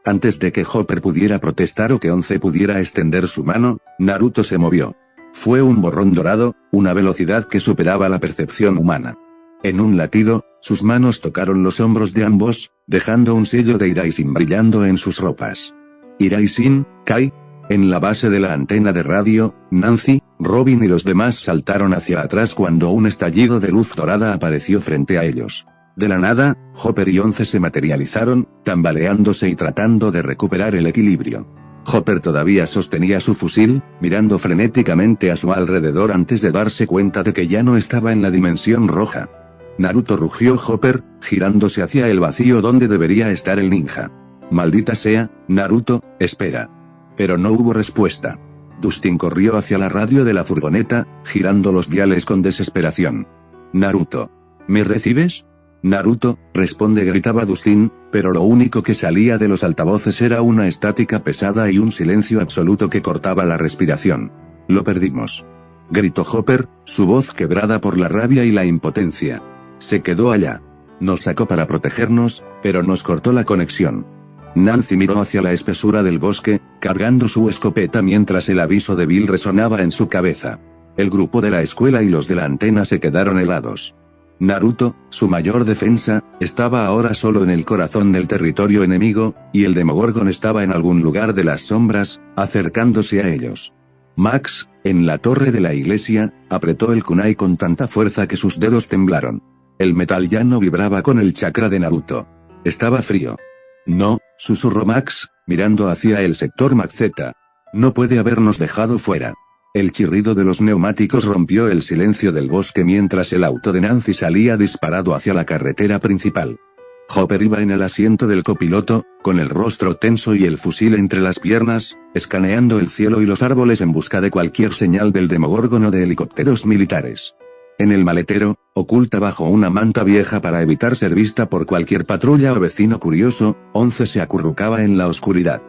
Antes de que Hopper pudiera protestar o que Onze pudiera extender su mano, Naruto se movió. Fue un borrón dorado, una velocidad que superaba la percepción humana. En un latido, sus manos tocaron los hombros de ambos, dejando un sello de Iraisin brillando en sus ropas. Iraisin, Kai. En la base de la antena de radio, Nancy, Robin y los demás saltaron hacia atrás cuando un estallido de luz dorada apareció frente a ellos. De la nada, Hopper y Onze se materializaron, tambaleándose y tratando de recuperar el equilibrio. Hopper todavía sostenía su fusil, mirando frenéticamente a su alrededor antes de darse cuenta de que ya no estaba en la dimensión roja. Naruto, rugió Hopper, girándose hacia el vacío donde debería estar el ninja. Maldita sea, Naruto, espera. Pero no hubo respuesta. Dustin corrió hacia la radio de la furgoneta, girando los diales con desesperación. Naruto. ¿Me recibes? Naruto, responde, gritaba Dustin, pero lo único que salía de los altavoces era una estática pesada y un silencio absoluto que cortaba la respiración. Lo perdimos. Gritó Hopper, su voz quebrada por la rabia y la impotencia. Se quedó allá. Nos sacó para protegernos, pero nos cortó la conexión. Nancy miró hacia la espesura del bosque, cargando su escopeta mientras el aviso de Bill resonaba en su cabeza. El grupo de la escuela y los de la antena se quedaron helados. Naruto, su mayor defensa, estaba ahora solo en el corazón del territorio enemigo, y el Demogorgon estaba en algún lugar de las sombras, acercándose a ellos. Max, en la torre de la iglesia, apretó el kunai con tanta fuerza que sus dedos temblaron. El metal ya no vibraba con el chakra de Naruto. Estaba frío. No, susurró Max, mirando hacia el sector Maxeta. No puede habernos dejado fuera. El chirrido de los neumáticos rompió el silencio del bosque mientras el auto de Nancy salía disparado hacia la carretera principal. Hopper iba en el asiento del copiloto, con el rostro tenso y el fusil entre las piernas, escaneando el cielo y los árboles en busca de cualquier señal del Demogorgon o de helicópteros militares. En el maletero, oculta bajo una manta vieja para evitar ser vista por cualquier patrulla o vecino curioso, Onze se acurrucaba en la oscuridad.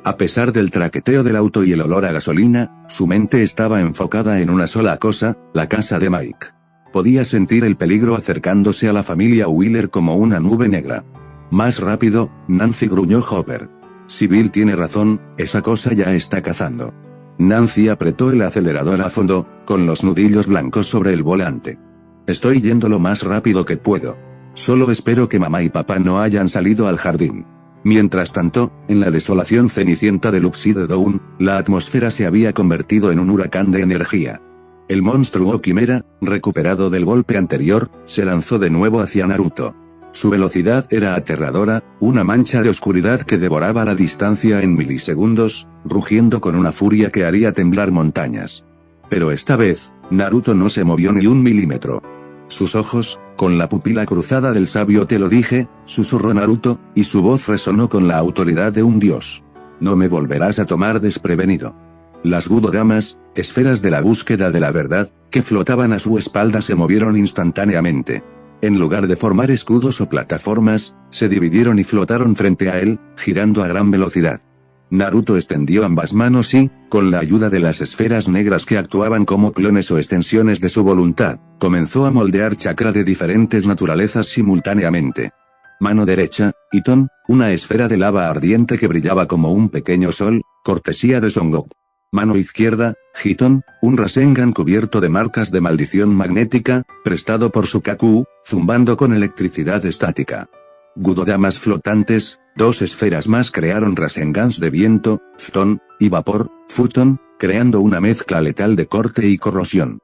A pesar del traqueteo del auto y el olor a gasolina, su mente estaba enfocada en una sola cosa, la casa de Mike. Podía sentir el peligro acercándose a la familia Wheeler como una nube negra. Más rápido, Nancy, gruñó Hopper. Si Bill tiene razón, esa cosa ya está cazando. Nancy apretó el acelerador a fondo, con los nudillos blancos sobre el volante. Estoy yendo lo más rápido que puedo. Solo espero que mamá y papá no hayan salido al jardín. Mientras tanto, en la desolación cenicienta del Upside Down, la atmósfera se había convertido en un huracán de energía. El monstruo quimera, recuperado del golpe anterior, se lanzó de nuevo hacia Naruto. Su velocidad era aterradora, una mancha de oscuridad que devoraba la distancia en milisegundos, rugiendo con una furia que haría temblar montañas. Pero esta vez, Naruto no se movió ni un milímetro. Sus ojos, con la pupila cruzada del sabio te lo dije, susurró Naruto, y su voz resonó con la autoridad de un dios. No me volverás a tomar desprevenido. Las Gudogamas, esferas de la búsqueda de la verdad, que flotaban a su espalda se movieron instantáneamente. En lugar de formar escudos o plataformas, se dividieron y flotaron frente a él, girando a gran velocidad. Naruto extendió ambas manos y, con la ayuda de las esferas negras que actuaban como clones o extensiones de su voluntad, comenzó a moldear chakra de diferentes naturalezas simultáneamente. Mano derecha, Iton, una esfera de lava ardiente que brillaba como un pequeño sol, cortesía de Son Goku. Mano izquierda, Hiton, un Rasengan cubierto de marcas de maldición magnética, prestado por Sukaku, zumbando con electricidad estática. Gudodamas flotantes, dos esferas más crearon Rasengans de viento, Pton, y vapor, Futon, creando una mezcla letal de corte y corrosión.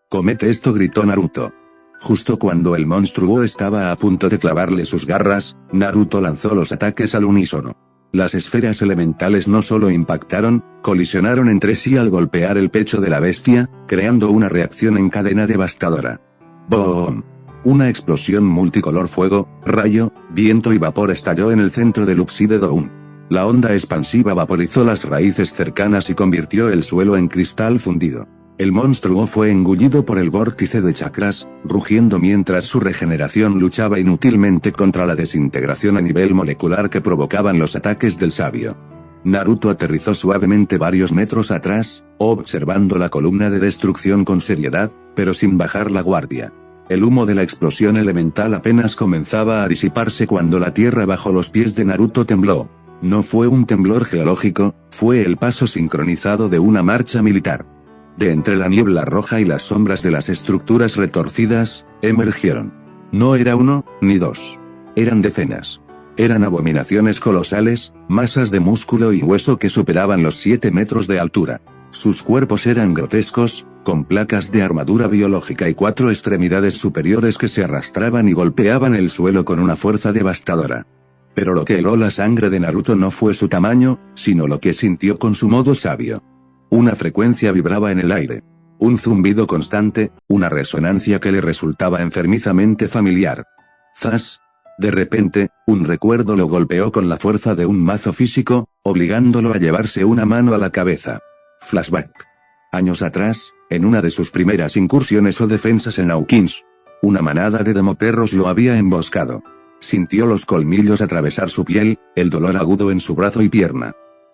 «Comete esto», gritó Naruto. Justo cuando el monstruo estaba a punto de clavarle sus garras, Naruto lanzó los ataques al unísono. Las esferas elementales no solo impactaron, colisionaron entre sí al golpear el pecho de la bestia, creando una reacción en cadena devastadora. ¡Boom! Una explosión multicolor fuego, rayo, viento y vapor estalló en el centro del Upside Down. La onda expansiva vaporizó las raíces cercanas y convirtió el suelo en cristal fundido. El monstruo fue engullido por el vórtice de chakras, rugiendo mientras su regeneración luchaba inútilmente contra la desintegración a nivel molecular que provocaban los ataques del sabio. Naruto aterrizó suavemente varios metros atrás, observando la columna de destrucción con seriedad, pero sin bajar la guardia. El humo de la explosión elemental apenas comenzaba a disiparse cuando la tierra bajo los pies de Naruto tembló. No fue un temblor geológico, fue el paso sincronizado de una marcha militar. De entre la niebla roja y las sombras de las estructuras retorcidas, emergieron. No era uno, ni dos. Eran decenas. Eran abominaciones colosales, masas de músculo y hueso que superaban los 7 metros de altura. Sus cuerpos eran grotescos, con placas de armadura biológica y 4 extremidades superiores que se arrastraban y golpeaban el suelo con una fuerza devastadora. Pero lo que heló la sangre de Naruto no fue su tamaño, sino lo que sintió con su modo sabio. Una frecuencia vibraba en el aire. Un zumbido constante, una resonancia que le resultaba enfermizamente familiar. ¡Zas! De repente, un recuerdo lo golpeó con la fuerza de un mazo físico, obligándolo a llevarse una mano a la cabeza. Flashback. Años atrás, en una de sus primeras incursiones o defensas en Hawkins, una manada de demoperros lo había emboscado. Sintió los colmillos atravesar su piel, el dolor agudo en su brazo y pierna.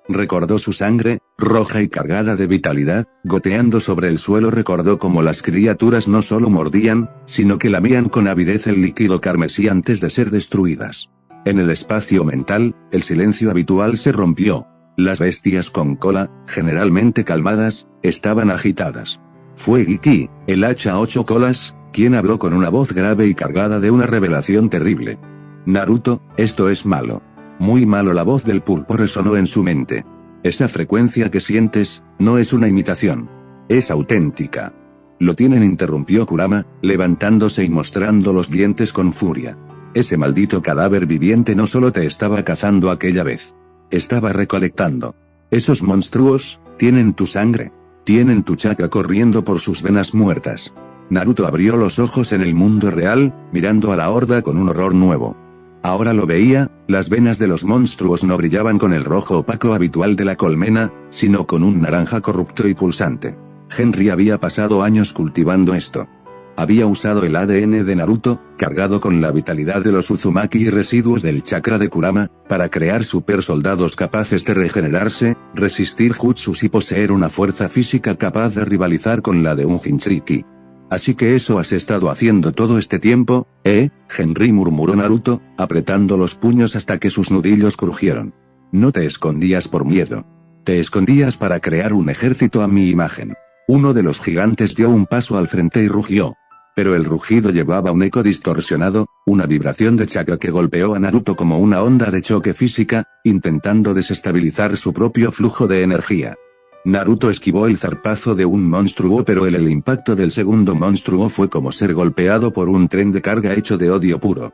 Recordó su sangre, roja y cargada de vitalidad, goteando sobre el suelo. Recordó cómo las criaturas no solo mordían, sino que lamían con avidez el líquido carmesí antes de ser destruidas. En el espacio mental, el silencio habitual se rompió. Las bestias con cola, generalmente calmadas, estaban agitadas. Fue Iki, el hacha 8 colas, quien habló con una voz grave y cargada de una revelación terrible. Naruto, esto es malo. Muy malo. La voz del pulpo resonó en su mente. Esa frecuencia que sientes, no es una imitación. Es auténtica. Lo tienen, interrumpió Kurama, levantándose y mostrando los dientes con furia. Ese maldito cadáver viviente no solo te estaba cazando aquella vez. Estaba recolectando. Esos monstruos, tienen tu sangre. Tienen tu chakra corriendo por sus venas muertas. Naruto abrió los ojos en el mundo real, mirando a la horda con un horror nuevo. Ahora lo veía, las venas de los monstruos no brillaban con el rojo opaco habitual de la colmena, sino con un naranja corrupto y pulsante. Henry había pasado años cultivando esto. Había usado el ADN de Naruto, cargado con la vitalidad de los Uzumaki y residuos del chakra de Kurama, para crear super soldados capaces de regenerarse, resistir jutsus y poseer una fuerza física capaz de rivalizar con la de un Jinchuriki. Así que eso has estado haciendo todo este tiempo, ¿eh? Henry, murmuró Naruto, apretando los puños hasta que sus nudillos crujieron. No te escondías por miedo. Te escondías para crear un ejército a mi imagen. Uno de los gigantes dio un paso al frente y rugió. Pero el rugido llevaba un eco distorsionado, una vibración de chakra que golpeó a Naruto como una onda de choque física, intentando desestabilizar su propio flujo de energía. Naruto esquivó el zarpazo de un monstruo, pero el impacto del segundo monstruo fue como ser golpeado por un tren de carga hecho de odio puro.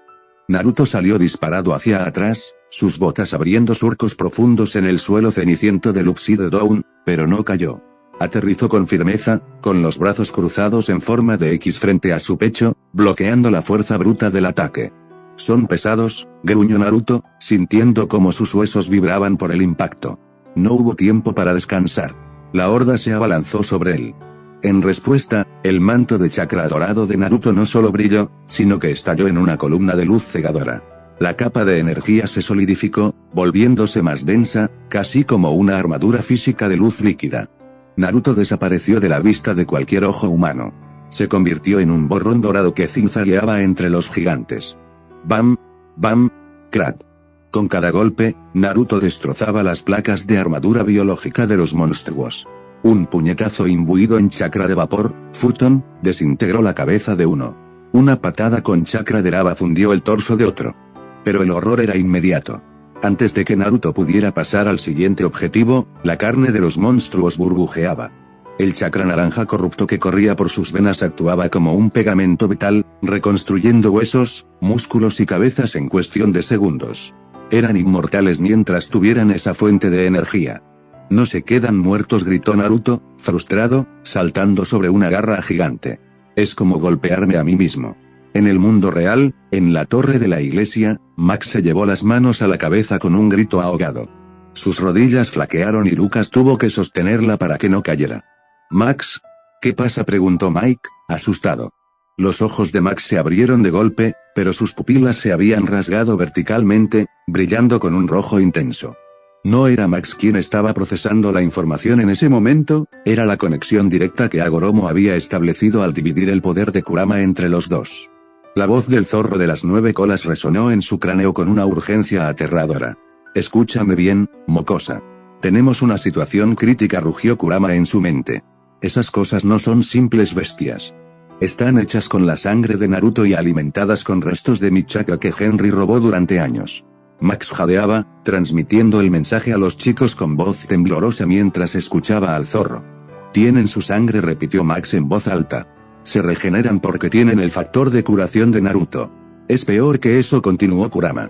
Naruto salió disparado hacia atrás, sus botas abriendo surcos profundos en el suelo ceniciento del Upside Down, pero no cayó. Aterrizó con firmeza, con los brazos cruzados en forma de X frente a su pecho, bloqueando la fuerza bruta del ataque. Son pesados, gruñó Naruto, sintiendo cómo sus huesos vibraban por el impacto. No hubo tiempo para descansar. La horda se abalanzó sobre él. En respuesta, el manto de chakra dorado de Naruto no solo brilló, sino que estalló en una columna de luz cegadora. La capa de energía se solidificó, volviéndose más densa, casi como una armadura física de luz líquida. Naruto desapareció de la vista de cualquier ojo humano. Se convirtió en un borrón dorado que zigzagueaba entre los gigantes. Bam, bam, crack. Con cada golpe, Naruto destrozaba las placas de armadura biológica de los monstruos. Un puñetazo imbuido en chakra de vapor, Futon, desintegró la cabeza de uno. Una patada con chakra de lava fundió el torso de otro. Pero el horror era inmediato. Antes de que Naruto pudiera pasar al siguiente objetivo, la carne de los monstruos burbujeaba. El chakra naranja corrupto que corría por sus venas actuaba como un pegamento vital, reconstruyendo huesos, músculos y cabezas en cuestión de segundos. Eran inmortales mientras tuvieran esa fuente de energía. No se quedan muertos, gritó Naruto, frustrado, saltando sobre una garra gigante. Es como golpearme a mí mismo. En el mundo real, en la torre de la iglesia, Max se llevó las manos a la cabeza con un grito ahogado. Sus rodillas flaquearon y Lucas tuvo que sostenerla para que no cayera. «Max, ¿qué pasa?», preguntó Mike, asustado. Los ojos de Max se abrieron de golpe, pero sus pupilas se habían rasgado verticalmente, brillando con un rojo intenso. No era Max quien estaba procesando la información en ese momento, era la conexión directa que Hagoromo había establecido al dividir el poder de Kurama entre los dos. La voz del zorro de las 9 colas resonó en su cráneo con una urgencia aterradora. «Escúchame bien, mocosa. Tenemos una situación crítica», rugió Kurama en su mente. «Esas cosas no son simples bestias. Están hechas con la sangre de Naruto y alimentadas con restos de mi chakra que Henry robó durante años». Max jadeaba, transmitiendo el mensaje a los chicos con voz temblorosa mientras escuchaba al zorro. «Tienen su sangre», repitió Max en voz alta. «Se regeneran porque tienen el factor de curación de Naruto. Es peor que eso», continuó Kurama.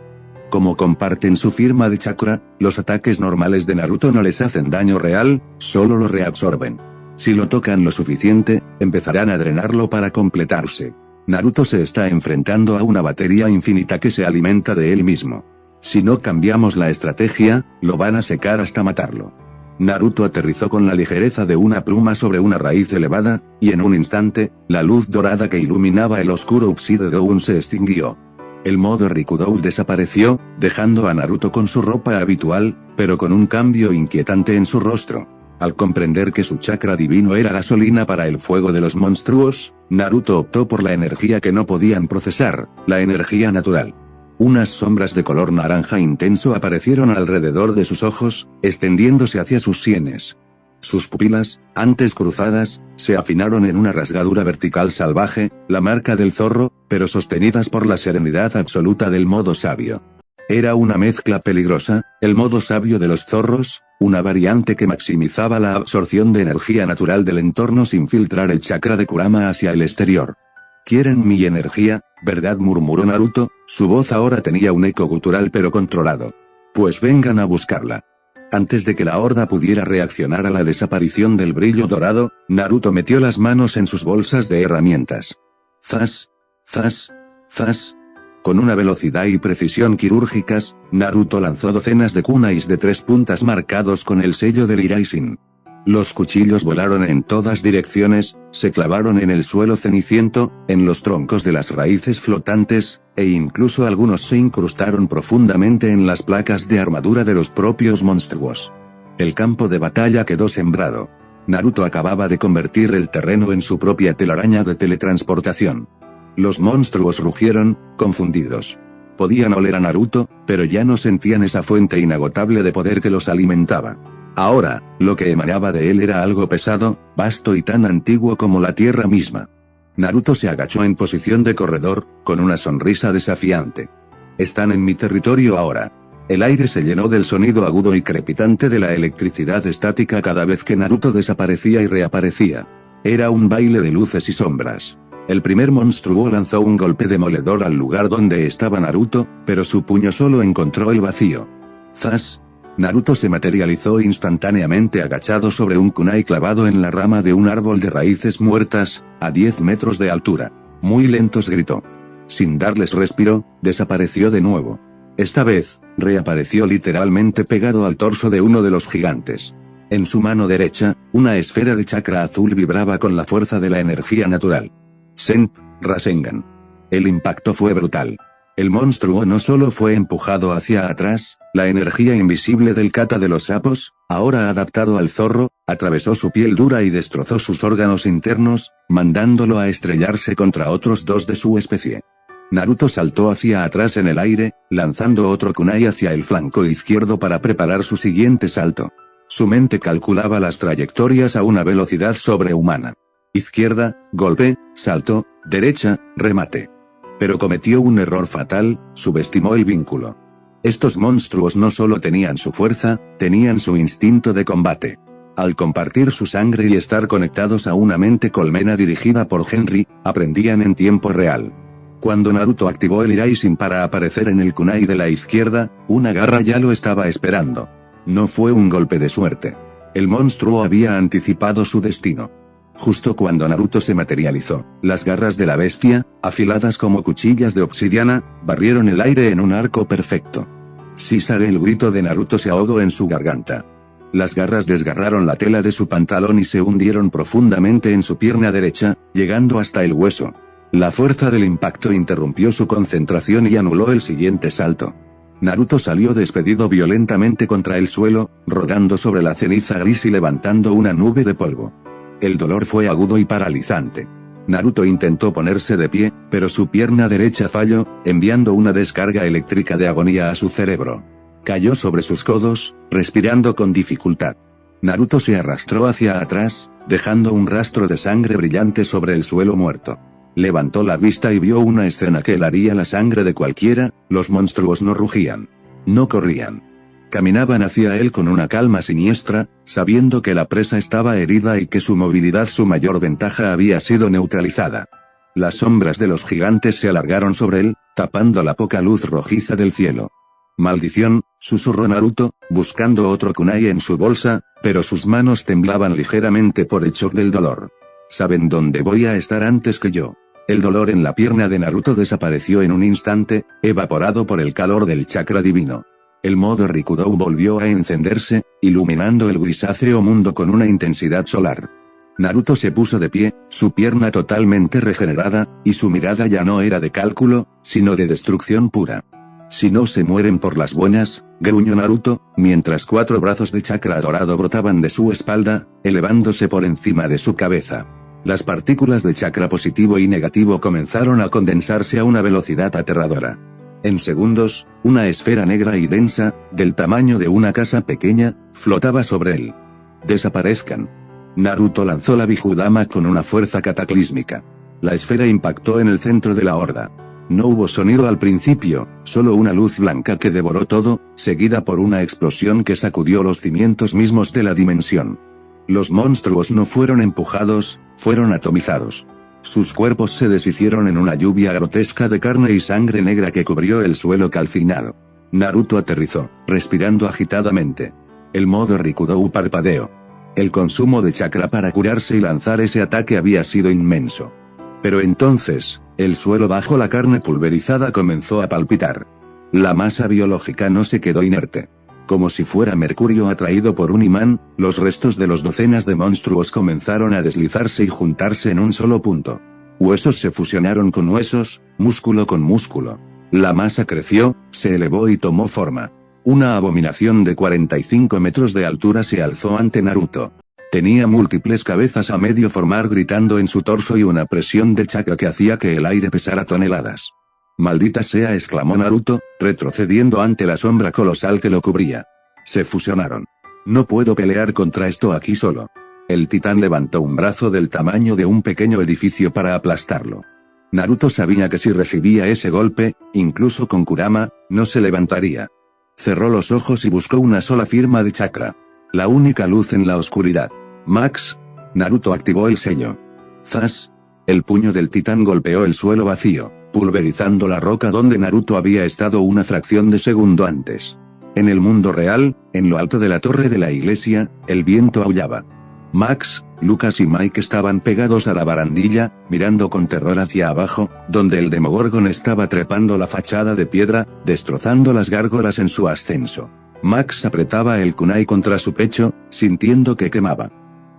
«Como comparten su firma de chakra, los ataques normales de Naruto no les hacen daño real, solo lo reabsorben. Si lo tocan lo suficiente, empezarán a drenarlo para completarse. Naruto se está enfrentando a una batería infinita que se alimenta de él mismo. Si no cambiamos la estrategia, lo van a secar hasta matarlo». Naruto aterrizó con la ligereza de una pluma sobre una raíz elevada, y en un instante, la luz dorada que iluminaba el oscuro Upside Down se extinguió. El modo Rikudown desapareció, dejando a Naruto con su ropa habitual, pero con un cambio inquietante en su rostro. Al comprender que su chakra divino era gasolina para el fuego de los monstruos, Naruto optó por la energía que no podían procesar, la energía natural. Unas sombras de color naranja intenso aparecieron alrededor de sus ojos, extendiéndose hacia sus sienes. Sus pupilas, antes cruzadas, se afinaron en una rasgadura vertical salvaje, la marca del zorro, pero sostenidas por la serenidad absoluta del modo sabio. Era una mezcla peligrosa, el modo sabio de los zorros, una variante que maximizaba la absorción de energía natural del entorno sin filtrar el chakra de Kurama hacia el exterior. «Quieren mi energía, ¿verdad?», murmuró Naruto, su voz ahora tenía un eco gutural pero controlado. «Pues vengan a buscarla». Antes de que la horda pudiera reaccionar a la desaparición del brillo dorado, Naruto metió las manos en sus bolsas de herramientas. Zas, zas, zas. Con una velocidad y precisión quirúrgicas, Naruto lanzó docenas de kunais de 3 puntas marcados con el sello del Iraishin. Los cuchillos volaron en todas direcciones, se clavaron en el suelo ceniciento, en los troncos de las raíces flotantes, e incluso algunos se incrustaron profundamente en las placas de armadura de los propios monstruos. El campo de batalla quedó sembrado. Naruto acababa de convertir el terreno en su propia telaraña de teletransportación. Los monstruos rugieron, confundidos. Podían oler a Naruto, pero ya no sentían esa fuente inagotable de poder que los alimentaba. Ahora, lo que emanaba de él era algo pesado, vasto y tan antiguo como la tierra misma. Naruto se agachó en posición de corredor, con una sonrisa desafiante. «Están en mi territorio ahora». El aire se llenó del sonido agudo y crepitante de la electricidad estática cada vez que Naruto desaparecía y reaparecía. Era un baile de luces y sombras. El primer monstruo lanzó un golpe demoledor al lugar donde estaba Naruto, pero su puño solo encontró el vacío. ¡Zas! Naruto se materializó instantáneamente agachado sobre un kunai clavado en la rama de un árbol de raíces muertas, a 10 metros de altura. «Muy lentos», gritó. Sin darles respiro, desapareció de nuevo. Esta vez, reapareció literalmente pegado al torso de uno de los gigantes. En su mano derecha, una esfera de chakra azul vibraba con la fuerza de la energía natural. Senp, Rasengan. El impacto fue brutal. El monstruo no solo fue empujado hacia atrás, la energía invisible del kata de los sapos, ahora adaptado al zorro, atravesó su piel dura y destrozó sus órganos internos, mandándolo a estrellarse contra otros dos de su especie. Naruto saltó hacia atrás en el aire, lanzando otro kunai hacia el flanco izquierdo para preparar su siguiente salto. Su mente calculaba las trayectorias a una velocidad sobrehumana. Izquierda, golpe, salto, derecha, remate. Pero cometió un error fatal, subestimó el vínculo. Estos monstruos no solo tenían su fuerza, tenían su instinto de combate. Al compartir su sangre y estar conectados a una mente colmena dirigida por Henry, aprendían en tiempo real. Cuando Naruto activó el Iraisin para aparecer en el kunai de la izquierda, una garra ya lo estaba esperando. No fue un golpe de suerte. El monstruo había anticipado su destino. Justo cuando Naruto se materializó, las garras de la bestia, afiladas como cuchillas de obsidiana, barrieron el aire en un arco perfecto. Sisage, el grito de Naruto se ahogó en su garganta. Las garras desgarraron la tela de su pantalón y se hundieron profundamente en su pierna derecha, llegando hasta el hueso. La fuerza del impacto interrumpió su concentración y anuló el siguiente salto. Naruto salió despedido violentamente contra el suelo, rodando sobre la ceniza gris y levantando una nube de polvo. El dolor fue agudo y paralizante. Naruto intentó ponerse de pie, pero su pierna derecha falló, enviando una descarga eléctrica de agonía a su cerebro. Cayó sobre sus codos, respirando con dificultad. Naruto se arrastró hacia atrás, dejando un rastro de sangre brillante sobre el suelo muerto. Levantó la vista y vio una escena que helaría la sangre de cualquiera. Los monstruos no rugían. No corrían. Caminaban hacia él con una calma siniestra, sabiendo que la presa estaba herida y que su movilidad, su mayor ventaja, había sido neutralizada. Las sombras de los gigantes se alargaron sobre él, tapando la poca luz rojiza del cielo. «Maldición», susurró Naruto, buscando otro kunai en su bolsa, pero sus manos temblaban ligeramente por el shock del dolor. «Saben dónde voy a estar antes que yo». El dolor en la pierna de Naruto desapareció en un instante, evaporado por el calor del chakra divino. El modo Rikudou volvió a encenderse, iluminando el grisáceo mundo con una intensidad solar. Naruto se puso de pie, su pierna totalmente regenerada, y su mirada ya no era de cálculo, sino de destrucción pura. «Si no se mueren por las buenas», gruñó Naruto, mientras 4 brazos de chakra dorado brotaban de su espalda, elevándose por encima de su cabeza. Las partículas de chakra positivo y negativo comenzaron a condensarse a una velocidad aterradora. En segundos, una esfera negra y densa, del tamaño de una casa pequeña, flotaba sobre él. «Desaparezcan». Naruto lanzó la Bijudama con una fuerza cataclísmica. La esfera impactó en el centro de la horda. No hubo sonido al principio, solo una luz blanca que devoró todo, seguida por una explosión que sacudió los cimientos mismos de la dimensión. Los monstruos no fueron empujados, fueron atomizados. Sus cuerpos se deshicieron en una lluvia grotesca de carne y sangre negra que cubrió el suelo calcinado. Naruto aterrizó, respirando agitadamente. El modo Rikudou parpadeó. El consumo de chakra para curarse y lanzar ese ataque había sido inmenso. Pero entonces, el suelo bajo la carne pulverizada comenzó a palpitar. La masa biológica no se quedó inerte. Como si fuera mercurio atraído por un imán, los restos de los docenas de monstruos comenzaron a deslizarse y juntarse en un solo punto. Huesos se fusionaron con huesos, músculo con músculo. La masa creció, se elevó y tomó forma. Una abominación de 45 metros de altura se alzó ante Naruto. Tenía múltiples cabezas a medio formar gritando en su torso y una presión de chakra que hacía que el aire pesara toneladas. «Maldita sea», exclamó Naruto, retrocediendo ante la sombra colosal que lo cubría. Se fusionaron. «No puedo pelear contra esto aquí solo». El titán levantó un brazo del tamaño de un pequeño edificio para aplastarlo. Naruto sabía que si recibía ese golpe, incluso con Kurama, no se levantaría. Cerró los ojos y buscó una sola firma de chakra. La única luz en la oscuridad. «Max». Naruto activó el sello. «Zas». El puño del titán golpeó el suelo vacío, pulverizando la roca donde Naruto había estado una fracción de segundo antes. En el mundo real, en lo alto de la torre de la iglesia, el viento aullaba. Max, Lucas y Mike estaban pegados a la barandilla, mirando con terror hacia abajo, donde el Demogorgon estaba trepando la fachada de piedra, destrozando las gárgolas en su ascenso. Max apretaba el kunai contra su pecho, sintiendo que quemaba.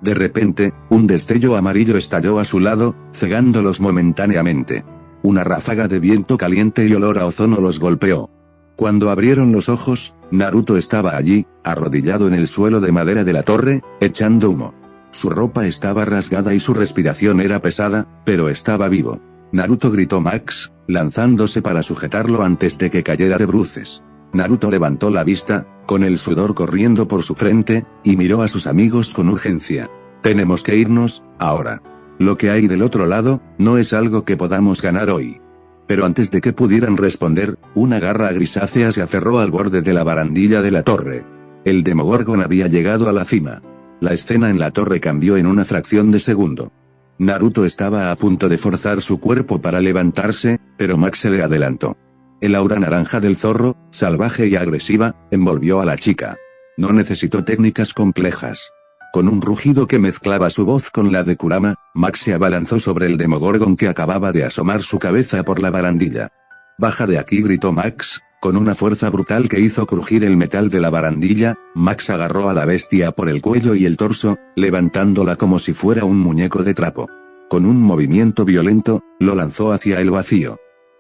De repente, un destello amarillo estalló a su lado, cegándolos momentáneamente. Una ráfaga de viento caliente y olor a ozono los golpeó. Cuando abrieron los ojos, Naruto estaba allí, arrodillado en el suelo de madera de la torre, echando humo. Su ropa estaba rasgada y su respiración era pesada, pero estaba vivo. Naruto, gritó Max, lanzándose para sujetarlo antes de que cayera de bruces. Naruto levantó la vista, con el sudor corriendo por su frente, y miró a sus amigos con urgencia. Tenemos que irnos, ahora. Lo que hay del otro lado, no es algo que podamos ganar hoy. Pero antes de que pudieran responder, una garra grisácea se aferró al borde de la barandilla de la torre. El Demogorgon había llegado a la cima. La escena en la torre cambió en una fracción de segundo. Naruto estaba a punto de forzar su cuerpo para levantarse, pero Max se le adelantó. El aura naranja del zorro, salvaje y agresiva, envolvió a la chica. No necesitó técnicas complejas. Con un rugido que mezclaba su voz con la de Kurama, Max se abalanzó sobre el Demogorgon que acababa de asomar su cabeza por la barandilla. «Baja de aquí», gritó Max, con una fuerza brutal que hizo crujir el metal de la barandilla. Max agarró a la bestia por el cuello y el torso, levantándola como si fuera un muñeco de trapo. Con un movimiento violento, lo lanzó hacia el vacío.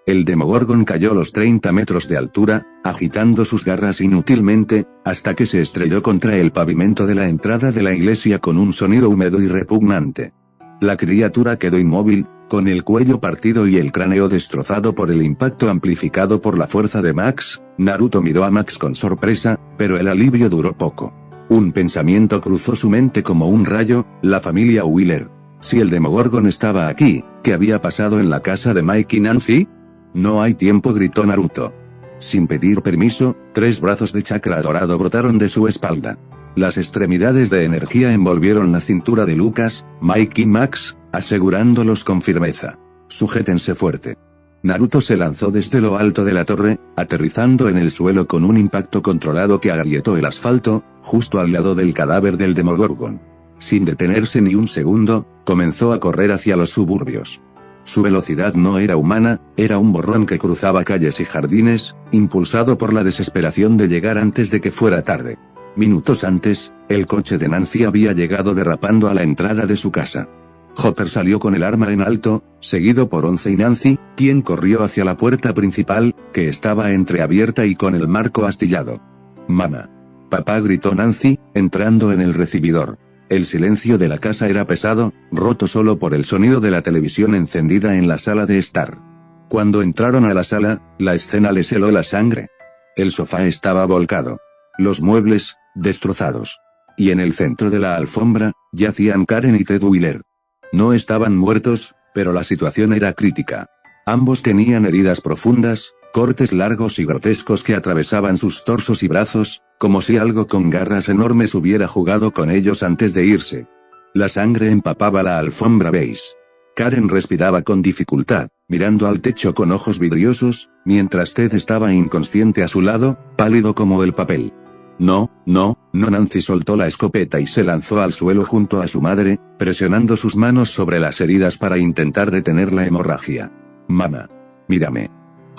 El Demogorgon cayó los 30 metros de altura, agitando sus garras inútilmente, hasta que se estrelló contra el pavimento de la entrada de la iglesia con un sonido húmedo y repugnante. La criatura quedó inmóvil, con el cuello partido y el cráneo destrozado por el impacto amplificado por la fuerza de Max. Naruto miró a Max con sorpresa, pero el alivio duró poco. Un pensamiento cruzó su mente como un rayo: la familia Wheeler. Si el Demogorgon estaba aquí, ¿qué había pasado en la casa de Mike y Nancy? «No hay tiempo», gritó Naruto. Sin pedir permiso, 3 brazos de chakra dorado brotaron de su espalda. Las extremidades de energía envolvieron la cintura de Lucas, Mike y Max, asegurándolos con firmeza. «Sujétense fuerte». Naruto se lanzó desde lo alto de la torre, aterrizando en el suelo con un impacto controlado que agrietó el asfalto, justo al lado del cadáver del Demogorgon. Sin detenerse ni un segundo, comenzó a correr hacia los suburbios. Su velocidad no era humana, era un borrón que cruzaba calles y jardines, impulsado por la desesperación de llegar antes de que fuera tarde. Minutos antes, el coche de Nancy había llegado derrapando a la entrada de su casa. Hopper salió con el arma en alto, seguido por Onze y Nancy, quien corrió hacia la puerta principal, que estaba entreabierta y con el marco astillado. «Mamá. Papá», gritó Nancy, entrando en el recibidor. El silencio de la casa era pesado, roto solo por el sonido de la televisión encendida en la sala de estar. Cuando entraron a la sala, la escena les heló la sangre. El sofá estaba volcado. Los muebles, destrozados. Y en el centro de la alfombra, yacían Karen y Ted Wheeler. No estaban muertos, pero la situación era crítica. Ambos tenían heridas profundas, cortes largos y grotescos que atravesaban sus torsos y brazos, como si algo con garras enormes hubiera jugado con ellos antes de irse. La sangre empapaba la alfombra beige. Karen respiraba con dificultad, mirando al techo con ojos vidriosos, mientras Ted estaba inconsciente a su lado, pálido como el papel. No, Nancy soltó la escopeta y se lanzó al suelo junto a su madre, presionando sus manos sobre las heridas para intentar detener la hemorragia. «Mamá. Mírame».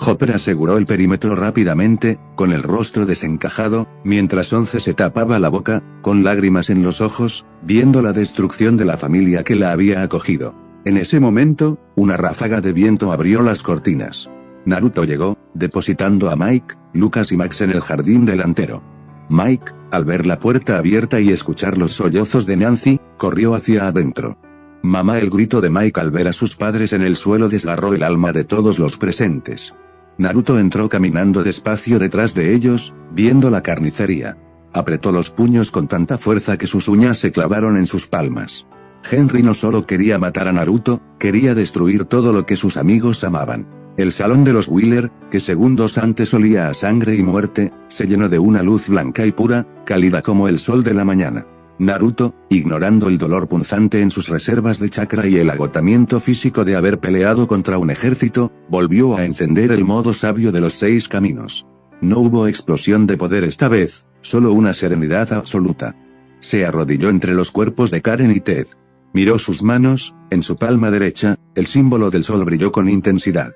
Hopper aseguró el perímetro rápidamente, con el rostro desencajado, mientras Onze se tapaba la boca, con lágrimas en los ojos, viendo la destrucción de la familia que la había acogido. En ese momento, una ráfaga de viento abrió las cortinas. Naruto llegó, depositando a Mike, Lucas y Max en el jardín delantero. Mike, al ver la puerta abierta y escuchar los sollozos de Nancy, corrió hacia adentro. «Mamá», el grito de Mike al ver a sus padres en el suelo desgarró el alma de todos los presentes. Naruto entró caminando despacio detrás de ellos, viendo la carnicería. Apretó los puños con tanta fuerza que sus uñas se clavaron en sus palmas. Henry no solo quería matar a Naruto, quería destruir todo lo que sus amigos amaban. El salón de los Wheeler, que segundos antes olía a sangre y muerte, se llenó de una luz blanca y pura, cálida como el sol de la mañana. Naruto, ignorando el dolor punzante en sus reservas de chakra y el agotamiento físico de haber peleado contra un ejército, volvió a encender el modo sabio de los 6 caminos. No hubo explosión de poder esta vez, solo una serenidad absoluta. Se arrodilló entre los cuerpos de Karen y Ted. Miró sus manos, en su palma derecha, el símbolo del sol brilló con intensidad.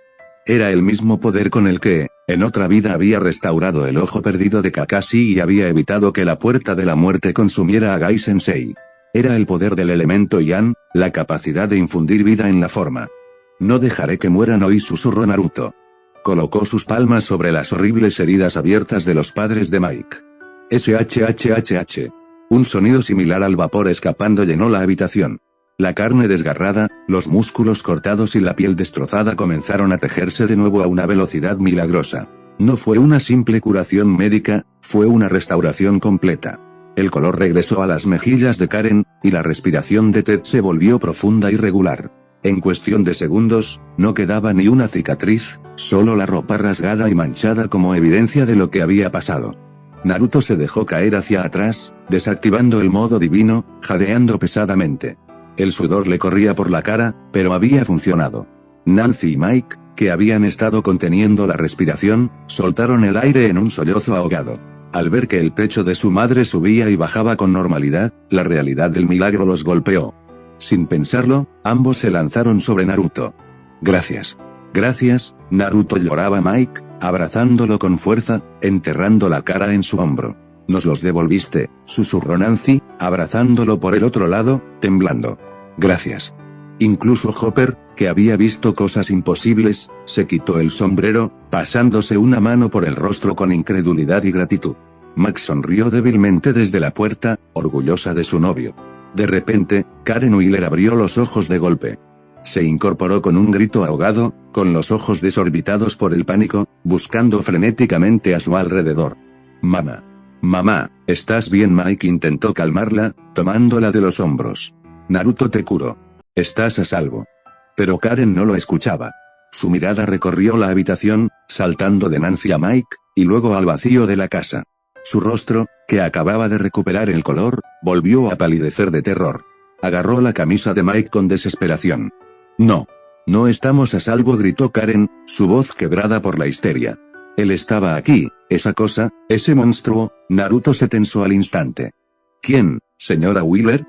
Era el mismo poder con el que, En otra vida había restaurado el ojo perdido de Kakashi y había evitado que la puerta de la muerte consumiera a Gai Sensei. Era el poder del elemento Yan, la capacidad de infundir vida en la forma. No dejaré que mueran hoy, susurró Naruto. Colocó sus palmas sobre las horribles heridas abiertas de los padres de Mike. SHHHH. Un sonido similar al vapor escapando llenó la habitación. La carne desgarrada, los músculos cortados y la piel destrozada comenzaron a tejerse de nuevo a una velocidad milagrosa. No fue una simple curación médica, fue una restauración completa. El color regresó a las mejillas de Karen, y la respiración de Ted se volvió profunda y regular. En cuestión de segundos, no quedaba ni una cicatriz, solo la ropa rasgada y manchada como evidencia de lo que había pasado. Naruto se dejó caer hacia atrás, desactivando el modo divino, jadeando pesadamente. El sudor le corría por la cara, pero había funcionado. Nancy y Mike, que habían estado conteniendo la respiración, soltaron el aire en un sollozo ahogado. Al ver que el pecho de su madre subía y bajaba con normalidad, la realidad del milagro los golpeó. Sin pensarlo, ambos se lanzaron sobre Naruto. Gracias. Gracias, Naruto, lloraba Mike, abrazándolo con fuerza, enterrando la cara en su hombro. Nos los devolviste, susurró Nancy, abrazándolo por el otro lado, temblando. Gracias. Incluso Hopper, que había visto cosas imposibles, se quitó el sombrero, pasándose una mano por el rostro con incredulidad y gratitud. Max sonrió débilmente desde la puerta, orgullosa de su novio. De repente, Karen Wheeler abrió los ojos de golpe. Se incorporó con un grito ahogado, con los ojos desorbitados por el pánico, buscando frenéticamente a su alrededor. Mamá. Mamá, ¿estás bien? Mike intentó calmarla, tomándola de los hombros. Naruto te curó. Estás a salvo. Pero Karen no lo escuchaba. Su mirada recorrió la habitación, saltando de Nancy a Mike, y luego al vacío de la casa. Su rostro, que acababa de recuperar el color, volvió a palidecer de terror. Agarró la camisa de Mike con desesperación. No. No estamos a salvo, gritó Karen, su voz quebrada por la histeria. Él estaba aquí, esa cosa, ese monstruo. Naruto se tensó al instante. ¿Quién, señora Wheeler?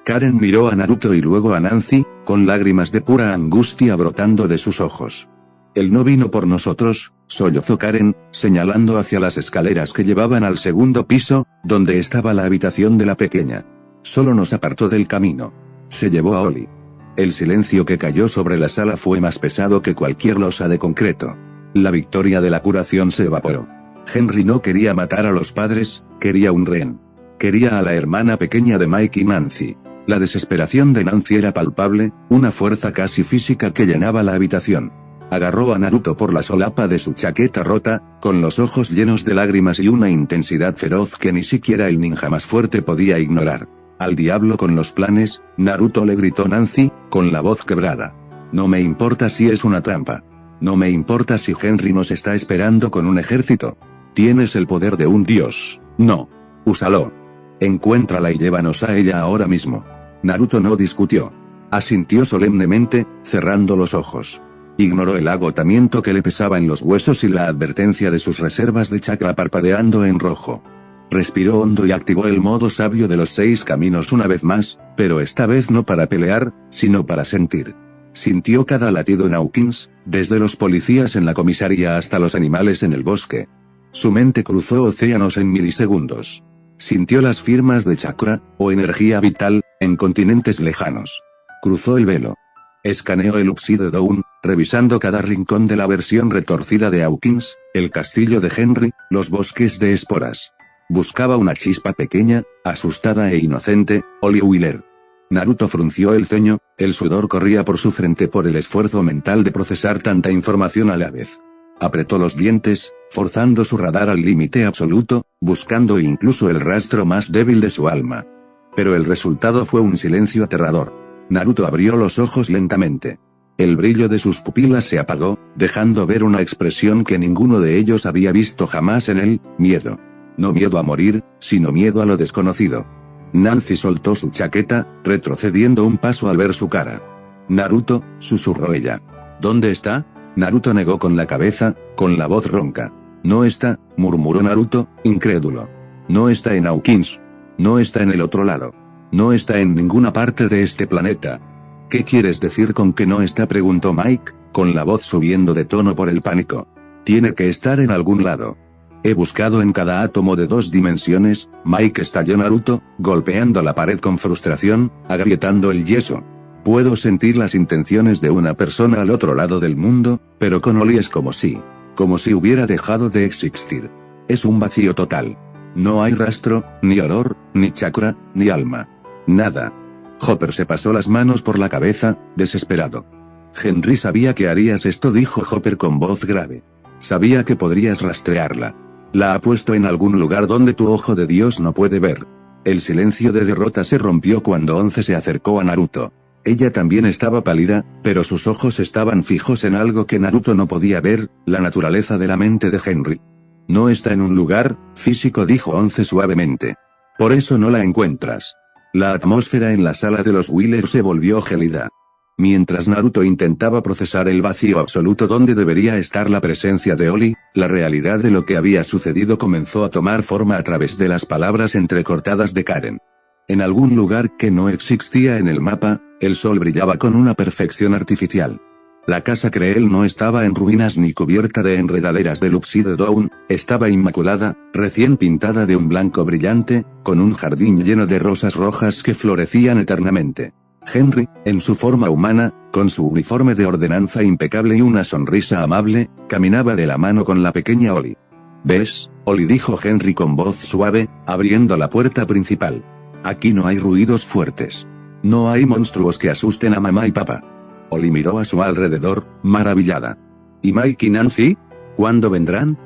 Karen miró a Naruto y luego a Nancy, con lágrimas de pura angustia brotando de sus ojos. Él no vino por nosotros, sollozó Karen, señalando hacia las escaleras que llevaban al segundo piso, donde estaba la habitación de la pequeña. Solo nos apartó del camino. Se llevó a Oli. El silencio que cayó sobre la sala fue más pesado que cualquier losa de concreto. La victoria de la curación se evaporó. Henry no quería matar a los padres, quería un rehén. Quería a la hermana pequeña de Mike y Nancy. La desesperación de Nancy era palpable, una fuerza casi física que llenaba la habitación. Agarró a Naruto por la solapa de su chaqueta rota, con los ojos llenos de lágrimas y una intensidad feroz que ni siquiera el ninja más fuerte podía ignorar. Al diablo con los planes, Naruto, le gritó Nancy, con la voz quebrada. No me importa si es una trampa. No me importa si Henry nos está esperando con un ejército. Tienes el poder de un dios. No. Úsalo. Encuéntrala y llévanos a ella ahora mismo. Naruto no discutió. Asintió solemnemente, cerrando los ojos. Ignoró el agotamiento que le pesaba en los huesos y la advertencia de sus reservas de chakra parpadeando en rojo. Respiró hondo y activó el modo sabio de los 6 caminos una vez más, pero esta vez no para pelear, sino para sentir. Sintió cada latido en Hawkins, desde los policías en la comisaría hasta los animales en el bosque. Su mente cruzó océanos en milisegundos. Sintió las firmas de chakra, o energía vital, en continentes lejanos. Cruzó el velo. Escaneó el Upside Down, revisando cada rincón de la versión retorcida de Hawkins, el castillo de Henry, los bosques de esporas. Buscaba una chispa pequeña, asustada e inocente, Oli Wheeler. Naruto frunció el ceño, el sudor corría por su frente por el esfuerzo mental de procesar tanta información a la vez. Apretó los dientes, forzando su radar al límite absoluto, buscando incluso el rastro más débil de su alma. Pero el resultado fue un silencio aterrador. Naruto abrió los ojos lentamente. El brillo de sus pupilas se apagó, dejando ver una expresión que ninguno de ellos había visto jamás en él, miedo. No miedo a morir, sino miedo a lo desconocido. Nancy soltó su chaqueta, retrocediendo un paso al ver su cara. Naruto, susurró ella. ¿Dónde está? Naruto negó con la cabeza, con la voz ronca. No está, murmuró Naruto, incrédulo. No está en Hawkins. No está en el otro lado. No está en ninguna parte de este planeta. ¿Qué quieres decir con que no está?, preguntó Mike, con la voz subiendo de tono por el pánico. Tiene que estar en algún lado. He buscado en cada átomo de 2 dimensiones, Mike, estalló Naruto, golpeando la pared con frustración, agrietando el yeso. Puedo sentir las intenciones de una persona al otro lado del mundo, pero con Oli es como si hubiera dejado de existir. Es un vacío total. No hay rastro, ni olor, ni chakra, ni alma. Nada. Hopper se pasó las manos por la cabeza, desesperado. Henry sabía que harías esto, dijo Hopper con voz grave. Sabía que podrías rastrearla. La ha puesto en algún lugar donde tu ojo de Dios no puede ver. El silencio de derrota se rompió cuando Onze se acercó a Naruto. Ella también estaba pálida, pero sus ojos estaban fijos en algo que Naruto no podía ver, la naturaleza de la mente de Henry. No está en un lugar físico, dijo Onze suavemente. Por eso no la encuentras. La atmósfera en la sala de los Wheelers se volvió gélida. Mientras Naruto intentaba procesar el vacío absoluto donde debería estar la presencia de Oli, la realidad de lo que había sucedido comenzó a tomar forma a través de las palabras entrecortadas de Karen. En algún lugar que no existía en el mapa, el sol brillaba con una perfección artificial. La casa Creel no estaba en ruinas ni cubierta de enredaderas del Upside Down, estaba inmaculada, recién pintada de un blanco brillante, con un jardín lleno de rosas rojas que florecían eternamente. Henry, en su forma humana, con su uniforme de ordenanza impecable y una sonrisa amable, caminaba de la mano con la pequeña Oli. ¿Ves, Oli?, dijo Henry con voz suave, abriendo la puerta principal. Aquí no hay ruidos fuertes. No hay monstruos que asusten a mamá y papá. Oli miró a su alrededor, maravillada. ¿Y Mike y Nancy? ¿Cuándo vendrán?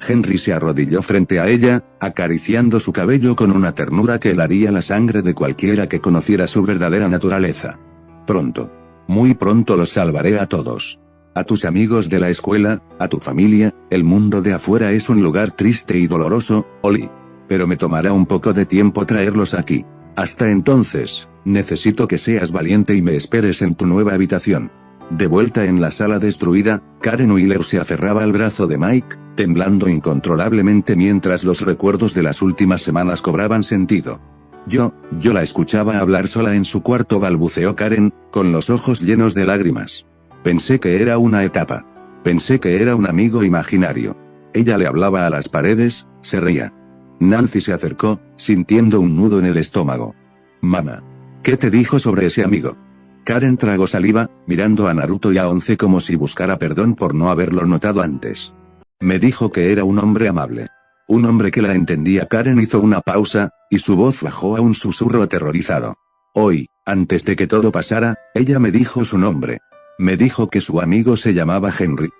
Henry se arrodilló frente a ella, acariciando su cabello con una ternura que helaría la sangre de cualquiera que conociera su verdadera naturaleza. Pronto. Muy pronto los salvaré a todos. A tus amigos de la escuela, a tu familia. El mundo de afuera es un lugar triste y doloroso, Oli. Pero me tomará un poco de tiempo traerlos aquí. Hasta entonces, necesito que seas valiente y me esperes en tu nueva habitación. De vuelta en la sala destruida, Karen Wheeler se aferraba al brazo de Mike, temblando incontrolablemente mientras los recuerdos de las últimas semanas cobraban sentido. Yo la escuchaba hablar sola en su cuarto, balbuceó Karen, con los ojos llenos de lágrimas. Pensé que era una etapa. Pensé que era un amigo imaginario. Ella le hablaba a las paredes, se reía. Nancy se acercó, sintiendo un nudo en el estómago. Mamá. ¿Qué te dijo sobre ese amigo? Karen tragó saliva, mirando a Naruto y a Onze como si buscara perdón por no haberlo notado antes. Me dijo que era un hombre amable. Un hombre que la entendía. Karen hizo una pausa, y su voz bajó a un susurro aterrorizado. Hoy, antes de que todo pasara, ella me dijo su nombre. Me dijo que su amigo se llamaba Henry.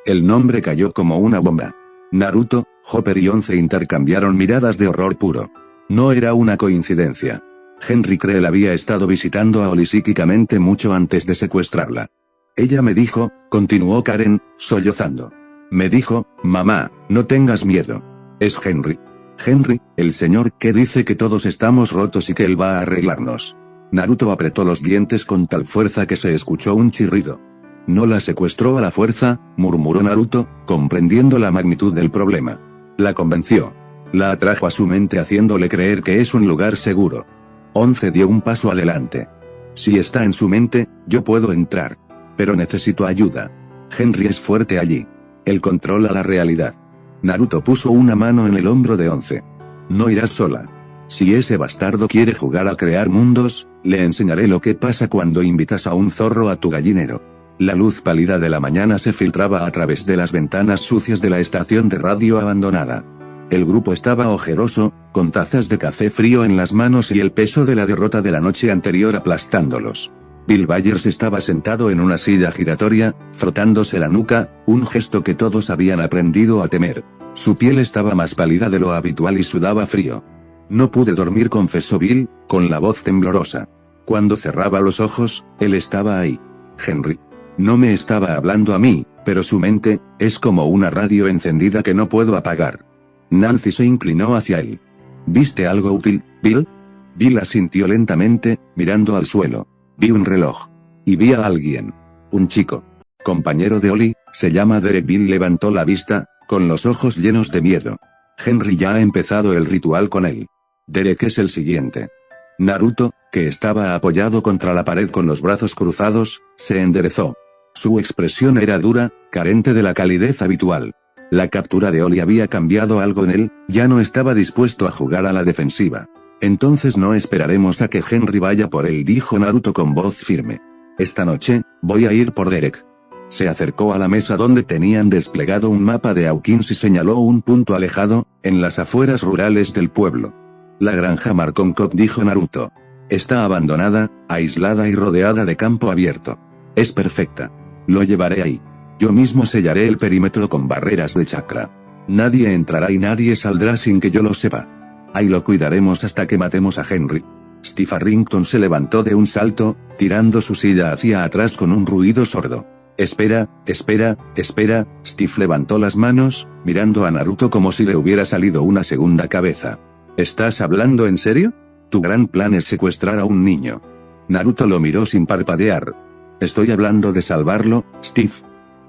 El nombre cayó como una bomba. Naruto, Hopper y Onze intercambiaron miradas de horror puro. No era una coincidencia. Henry Creel había estado visitando a Oli psíquicamente mucho antes de secuestrarla. Ella me dijo, continuó Karen, sollozando. Me dijo, mamá, no tengas miedo. Es Henry. Henry, el señor que dice que todos estamos rotos y que él va a arreglarnos. Naruto apretó los dientes con tal fuerza que se escuchó un chirrido. No la secuestró a la fuerza, murmuró Naruto, comprendiendo la magnitud del problema. La convenció. La atrajo a su mente haciéndole creer que es un lugar seguro. Onze dio un paso adelante. Si está en su mente, yo puedo entrar. Pero necesito ayuda. Henry es fuerte allí. Él controla la realidad. Naruto puso una mano en el hombro de Onze. No irás sola. Si ese bastardo quiere jugar a crear mundos, le enseñaré lo que pasa cuando invitas a un zorro a tu gallinero. La luz pálida de la mañana se filtraba a través de las ventanas sucias de la estación de radio abandonada. El grupo estaba ojeroso, con tazas de café frío en las manos y el peso de la derrota de la noche anterior aplastándolos. Bill Byers estaba sentado en una silla giratoria, frotándose la nuca, un gesto que todos habían aprendido a temer. Su piel estaba más pálida de lo habitual y sudaba frío. No pude dormir, confesó Bill, con la voz temblorosa. Cuando cerraba los ojos, él estaba ahí. Henry. No me estaba hablando a mí, pero su mente, es como una radio encendida que no puedo apagar. Nancy se inclinó hacia él. ¿Viste algo útil, Bill? Bill asintió lentamente, mirando al suelo. Vi un reloj. Y vi a alguien. Un chico. Compañero de Oli, se llama Derek. Bill levantó la vista, con los ojos llenos de miedo. Henry ya ha empezado el ritual con él. Derek es el siguiente. Naruto, que estaba apoyado contra la pared con los brazos cruzados, se enderezó. Su expresión era dura, carente de la calidez habitual. La captura de Oli había cambiado algo en él, ya no estaba dispuesto a jugar a la defensiva. Entonces no esperaremos a que Henry vaya por él, dijo Naruto con voz firme. Esta noche, voy a ir por Derek. Se acercó a la mesa donde tenían desplegado un mapa de Hawkins y señaló un punto alejado, en las afueras rurales del pueblo. La granja Marconcop, dijo Naruto. Está abandonada, aislada y rodeada de campo abierto. Es perfecta. Lo llevaré ahí. Yo mismo sellaré el perímetro con barreras de chakra. Nadie entrará y nadie saldrá sin que yo lo sepa. Ahí lo cuidaremos hasta que matemos a Henry. Steve Harrington se levantó de un salto, tirando su silla hacia atrás con un ruido sordo. Espera, espera, espera. Steve levantó las manos, mirando a Naruto como si le hubiera salido una segunda cabeza. ¿Estás hablando en serio? Tu gran plan es secuestrar a un niño. Naruto lo miró sin parpadear. Estoy hablando de salvarlo, Steve.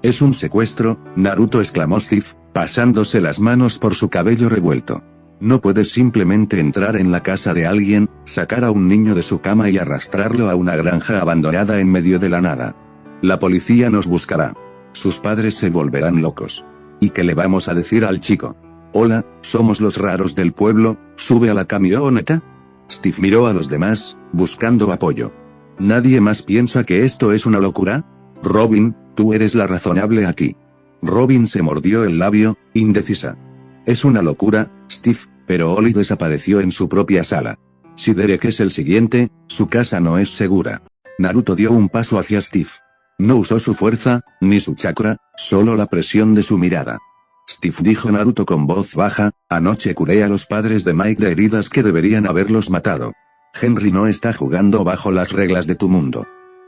Es un secuestro, Naruto, exclamó Steve, pasándose las manos por su cabello revuelto. No puedes simplemente entrar en la casa de alguien, sacar a un niño de su cama y arrastrarlo a una granja abandonada en medio de la nada. La policía nos buscará. Sus padres se volverán locos. ¿Y qué le vamos a decir al chico? Hola, somos los raros del pueblo, sube a la camioneta. Steve miró a los demás, buscando apoyo. ¿Nadie más piensa que esto es una locura? Robin, tú eres la razonable aquí. Robin se mordió el labio, indecisa. Es una locura, Steve, pero Oli desapareció en su propia sala. Si Derek es el siguiente, su casa no es segura. Naruto dio un paso hacia Steve. No usó su fuerza, ni su chakra, solo la presión de su mirada. Steve, dijo Naruto con voz baja, anoche curé a los padres de Mike de heridas que deberían haberlos matado. Henry no está jugando bajo las reglas de tu mundo.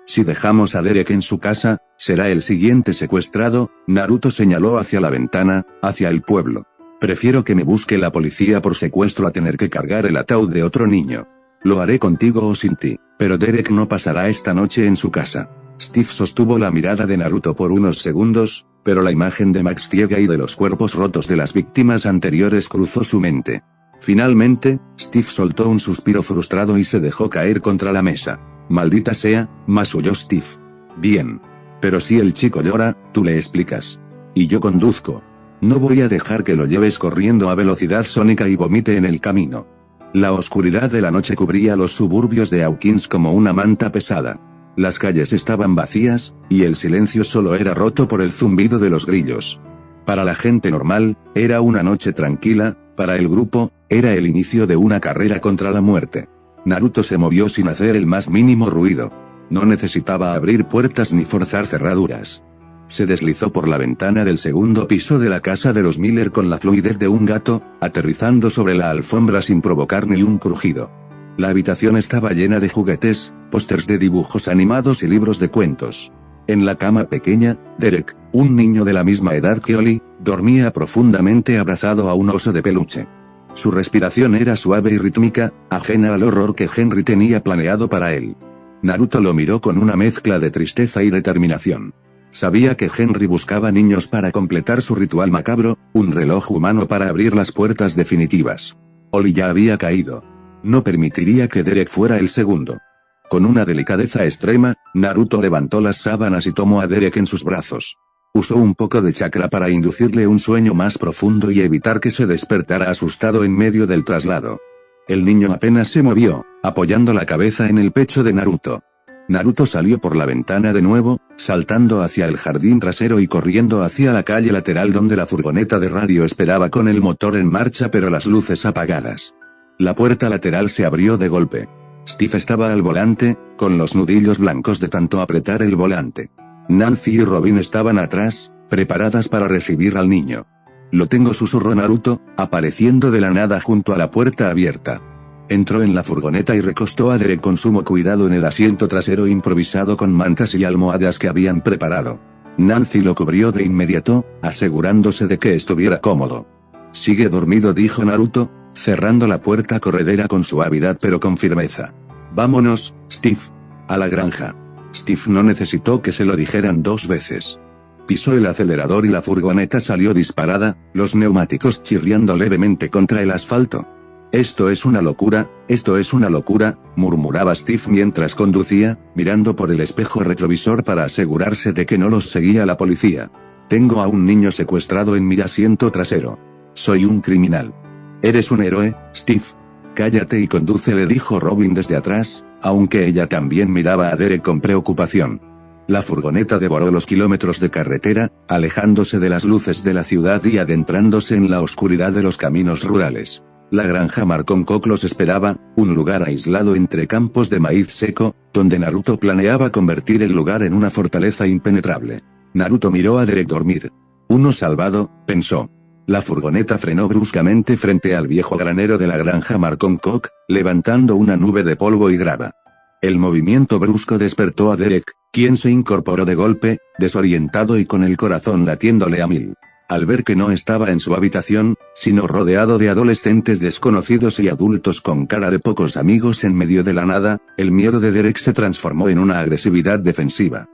Si dejamos a Derek en su casa, será el siguiente secuestrado. Naruto señaló hacia la ventana, hacia el pueblo. Prefiero que me busque la policía por secuestro a tener que cargar el ataúd de otro niño. Lo haré contigo o sin ti, pero Derek no pasará esta noche en su casa. Steve sostuvo la mirada de Naruto por unos segundos, pero la imagen de Max ciega y de los cuerpos rotos de las víctimas anteriores cruzó su mente. Finalmente, Steve soltó un suspiro frustrado y se dejó caer contra la mesa. Maldita sea, maulló Steve. Bien. Pero si el chico llora, tú le explicas. Y yo conduzco. No voy a dejar que lo lleves corriendo a velocidad sónica y vomite en el camino. La oscuridad de la noche cubría los suburbios de Hawkins como una manta pesada. Las calles estaban vacías, y el silencio solo era roto por el zumbido de los grillos. Para la gente normal, era una noche tranquila, para el grupo, era el inicio de una carrera contra la muerte. Naruto se movió sin hacer el más mínimo ruido. No necesitaba abrir puertas ni forzar cerraduras. Se deslizó por la ventana del segundo piso de la casa de los Miller con la fluidez de un gato, aterrizando sobre la alfombra sin provocar ni un crujido. La habitación estaba llena de juguetes, pósters de dibujos animados y libros de cuentos. En la cama pequeña, Derek, un niño de la misma edad que Oli, dormía profundamente abrazado a un oso de peluche. Su respiración era suave y rítmica, ajena al horror que Henry tenía planeado para él. Naruto lo miró con una mezcla de tristeza y determinación. Sabía que Henry buscaba niños para completar su ritual macabro, un reloj humano para abrir las puertas definitivas. Oli ya había caído. No permitiría que Derek fuera el segundo. Con una delicadeza extrema, Naruto levantó las sábanas y tomó a Derek en sus brazos. Usó un poco de chakra para inducirle un sueño más profundo y evitar que se despertara asustado en medio del traslado. El niño apenas se movió, apoyando la cabeza en el pecho de Naruto. Naruto salió por la ventana de nuevo, saltando hacia el jardín trasero y corriendo hacia la calle lateral donde la furgoneta de radio esperaba con el motor en marcha pero las luces apagadas. La puerta lateral se abrió de golpe. Steve estaba al volante, con los nudillos blancos de tanto apretar el volante. Nancy y Robin estaban atrás, preparadas para recibir al niño. Lo tengo, susurró Naruto, apareciendo de la nada junto a la puerta abierta. Entró en la furgoneta y recostó a Derek con sumo cuidado en el asiento trasero improvisado con mantas y almohadas que habían preparado. Nancy lo cubrió de inmediato, asegurándose de que estuviera cómodo. Sigue dormido, dijo Naruto, cerrando la puerta corredera con suavidad pero con firmeza. Vámonos, Steve. A la granja. Steve no necesitó que se lo dijeran dos veces. Pisó el acelerador y la furgoneta salió disparada, los neumáticos chirriando levemente contra el asfalto. Esto es una locura, murmuraba Steve mientras conducía, mirando por el espejo retrovisor para asegurarse de que no los seguía la policía. Tengo a un niño secuestrado en mi asiento trasero. Soy un criminal. Eres un héroe, Steve. Cállate y conduce, le dijo Robin desde atrás, aunque ella también miraba a Derek con preocupación. La furgoneta devoró los kilómetros de carretera, alejándose de las luces de la ciudad y adentrándose en la oscuridad de los caminos rurales. La granja Marcon Cook los esperaba, un lugar aislado entre campos de maíz seco, donde Naruto planeaba convertir el lugar en una fortaleza impenetrable. Naruto miró a Derek dormir. Uno salvado, pensó. La furgoneta frenó bruscamente frente al viejo granero de la granja Marcon Cook, levantando una nube de polvo y grava. El movimiento brusco despertó a Derek, quien se incorporó de golpe, desorientado y con el corazón latiéndole a mil. Al ver que no estaba en su habitación, sino rodeado de adolescentes desconocidos y adultos con cara de pocos amigos en medio de la nada, el miedo de Derek se transformó en una agresividad defensiva.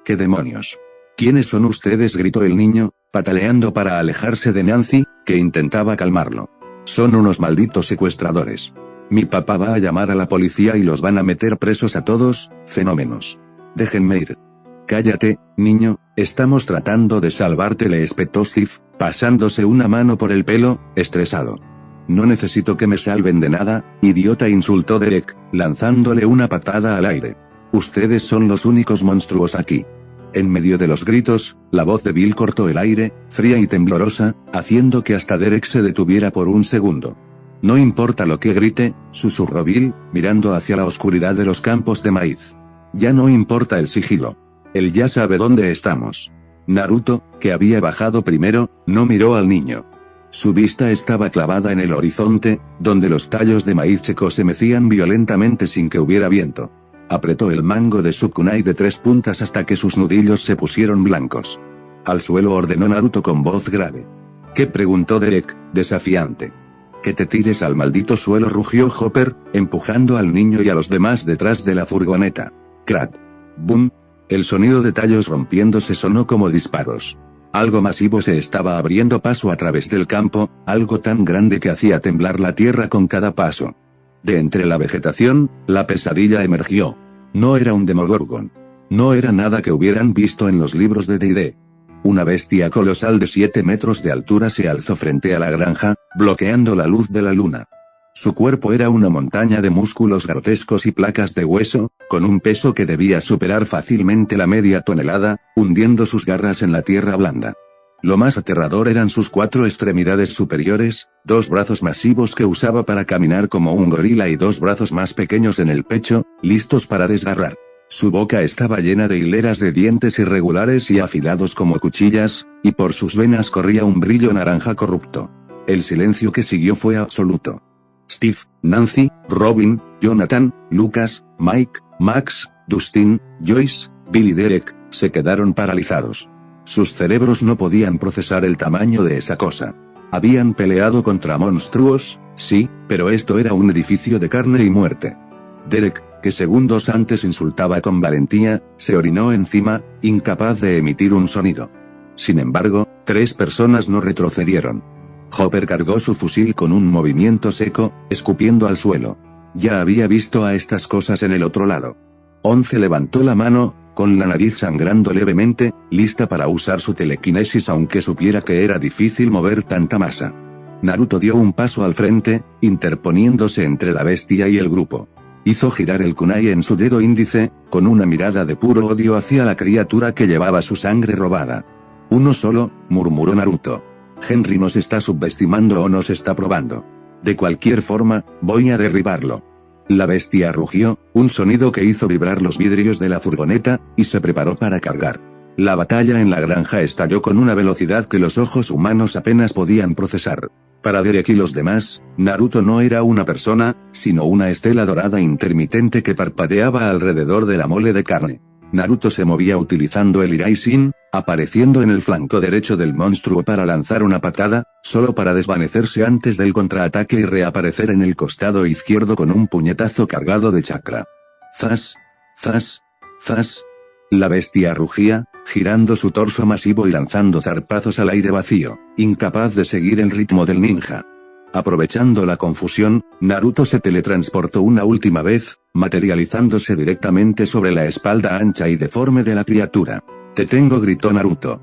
¿Qué demonios? ¿Quiénes son ustedes?, gritó el niño, pataleando para alejarse de Nancy, que intentaba calmarlo. Son unos malditos secuestradores. Mi papá va a llamar a la policía y los van a meter presos a todos, fenómenos. Déjenme ir. Cállate, niño, estamos tratando de salvarte, le espetó Steve, pasándose una mano por el pelo, estresado. No necesito que me salven de nada, idiota, insultó Derek, lanzándole una patada al aire. Ustedes son los únicos monstruos aquí. En medio de los gritos, la voz de Bill cortó el aire, fría y temblorosa, haciendo que hasta Derek se detuviera por un segundo. No importa lo que grite, susurró Bill, mirando hacia la oscuridad de los campos de maíz. Ya no importa el sigilo. Él ya sabe dónde estamos. Naruto, que había bajado primero, no miró al niño. Su vista estaba clavada en el horizonte, donde los tallos de maíz seco se mecían violentamente sin que hubiera viento. Apretó el mango de su kunai de 3 puntas hasta que sus nudillos se pusieron blancos. Al suelo, ordenó Naruto con voz grave. ¿Qué?, preguntó Derek, desafiante. Que te tires al maldito suelo, rugió Hopper, empujando al niño y a los demás detrás de la furgoneta. Crack. Boom. El sonido de tallos rompiéndose sonó como disparos. Algo masivo se estaba abriendo paso a través del campo, algo tan grande que hacía temblar la tierra con cada paso. De entre la vegetación, la pesadilla emergió. No era un Demogorgon. No era nada que hubieran visto en los libros de D&D. Una bestia colosal de 7 metros de altura se alzó frente a la granja, bloqueando la luz de la luna. Su cuerpo era una montaña de músculos grotescos y placas de hueso, con un peso que debía superar fácilmente la media tonelada, hundiendo sus garras en la tierra blanda. Lo más aterrador eran sus 4 extremidades superiores, 2 brazos masivos que usaba para caminar como un gorila y 2 brazos más pequeños en el pecho, listos para desgarrar. Su boca estaba llena de hileras de dientes irregulares y afilados como cuchillas, y por sus venas corría un brillo naranja corrupto. El silencio que siguió fue absoluto. Steve, Nancy, Robin, Jonathan, Lucas, Mike, Max, Dustin, Joyce, Bill y Derek, se quedaron paralizados. Sus cerebros no podían procesar el tamaño de esa cosa. Habían peleado contra monstruos, sí, pero esto era un edificio de carne y muerte. Derek, que segundos antes insultaba con valentía, se orinó encima, incapaz de emitir un sonido. Sin embargo, 3 personas no retrocedieron. Hopper cargó su fusil con un movimiento seco, escupiendo al suelo. Ya había visto a estas cosas en el otro lado. 11 levantó la mano, con la nariz sangrando levemente, lista para usar su telequinesis aunque supiera que era difícil mover tanta masa. Naruto dio un paso al frente, interponiéndose entre la bestia y el grupo. Hizo girar el kunai en su dedo índice, con una mirada de puro odio hacia la criatura que llevaba su sangre robada. Uno solo, murmuró Naruto. Henry nos está subestimando o nos está probando. De cualquier forma, voy a derribarlo. La bestia rugió, un sonido que hizo vibrar los vidrios de la furgoneta, y se preparó para cargar. La batalla en la granja estalló con una velocidad que los ojos humanos apenas podían procesar. Para Derek y los demás, Naruto no era una persona, sino una estela dorada intermitente que parpadeaba alrededor de la mole de carne. Naruto se movía utilizando el Iraishin, apareciendo en el flanco derecho del monstruo para lanzar una patada, solo para desvanecerse antes del contraataque y reaparecer en el costado izquierdo con un puñetazo cargado de chakra. ¡Zas! ¡Zas! ¡Zas! La bestia rugía, girando su torso masivo y lanzando zarpazos al aire vacío, incapaz de seguir el ritmo del ninja. Aprovechando la confusión, Naruto se teletransportó una última vez, materializándose directamente sobre la espalda ancha y deforme de la criatura. «Te tengo», gritó Naruto.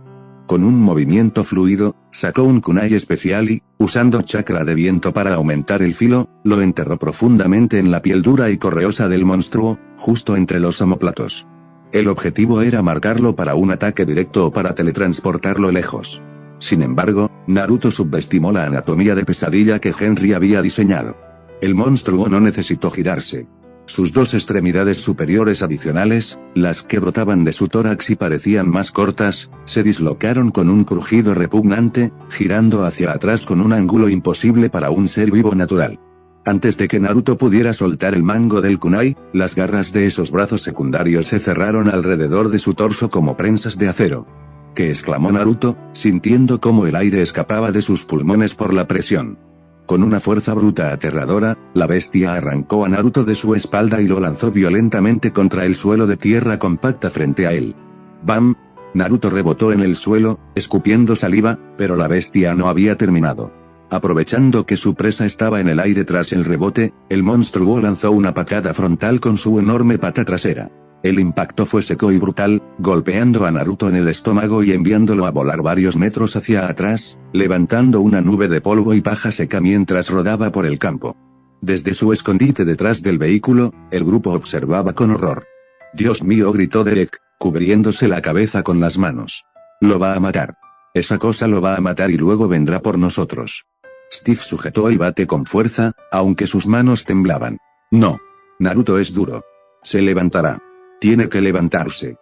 Con un movimiento fluido, sacó un kunai especial y, usando chakra de viento para aumentar el filo, lo enterró profundamente en la piel dura y correosa del monstruo, justo entre los omóplatos. El objetivo era marcarlo para un ataque directo o para teletransportarlo lejos. Sin embargo, Naruto subestimó la anatomía de pesadilla que Henry había diseñado. El monstruo no necesitó girarse. Sus dos extremidades superiores adicionales, las que brotaban de su tórax y parecían más cortas, se dislocaron con un crujido repugnante, girando hacia atrás con un ángulo imposible para un ser vivo natural. Antes de que Naruto pudiera soltar el mango del kunai, las garras de esos brazos secundarios se cerraron alrededor de su torso como prensas de acero. ¿Qué?, exclamó Naruto, sintiendo cómo el aire escapaba de sus pulmones por la presión. Con una fuerza bruta aterradora, la bestia arrancó a Naruto de su espalda y lo lanzó violentamente contra el suelo de tierra compacta frente a él. ¡Bam! Naruto rebotó en el suelo, escupiendo saliva, pero la bestia no había terminado. Aprovechando que su presa estaba en el aire tras el rebote, el monstruo lanzó una patada frontal con su enorme pata trasera. El impacto fue seco y brutal, golpeando a Naruto en el estómago y enviándolo a volar varios metros hacia atrás, levantando una nube de polvo y paja seca mientras rodaba por el campo. Desde su escondite detrás del vehículo, el grupo observaba con horror. «Dios mío», gritó Derek, cubriéndose la cabeza con las manos. «Lo va a matar. Esa cosa lo va a matar y luego vendrá por nosotros». Steve sujetó el bate con fuerza, aunque sus manos temblaban. «No. Naruto es duro. Se levantará. Tiene que levantarse».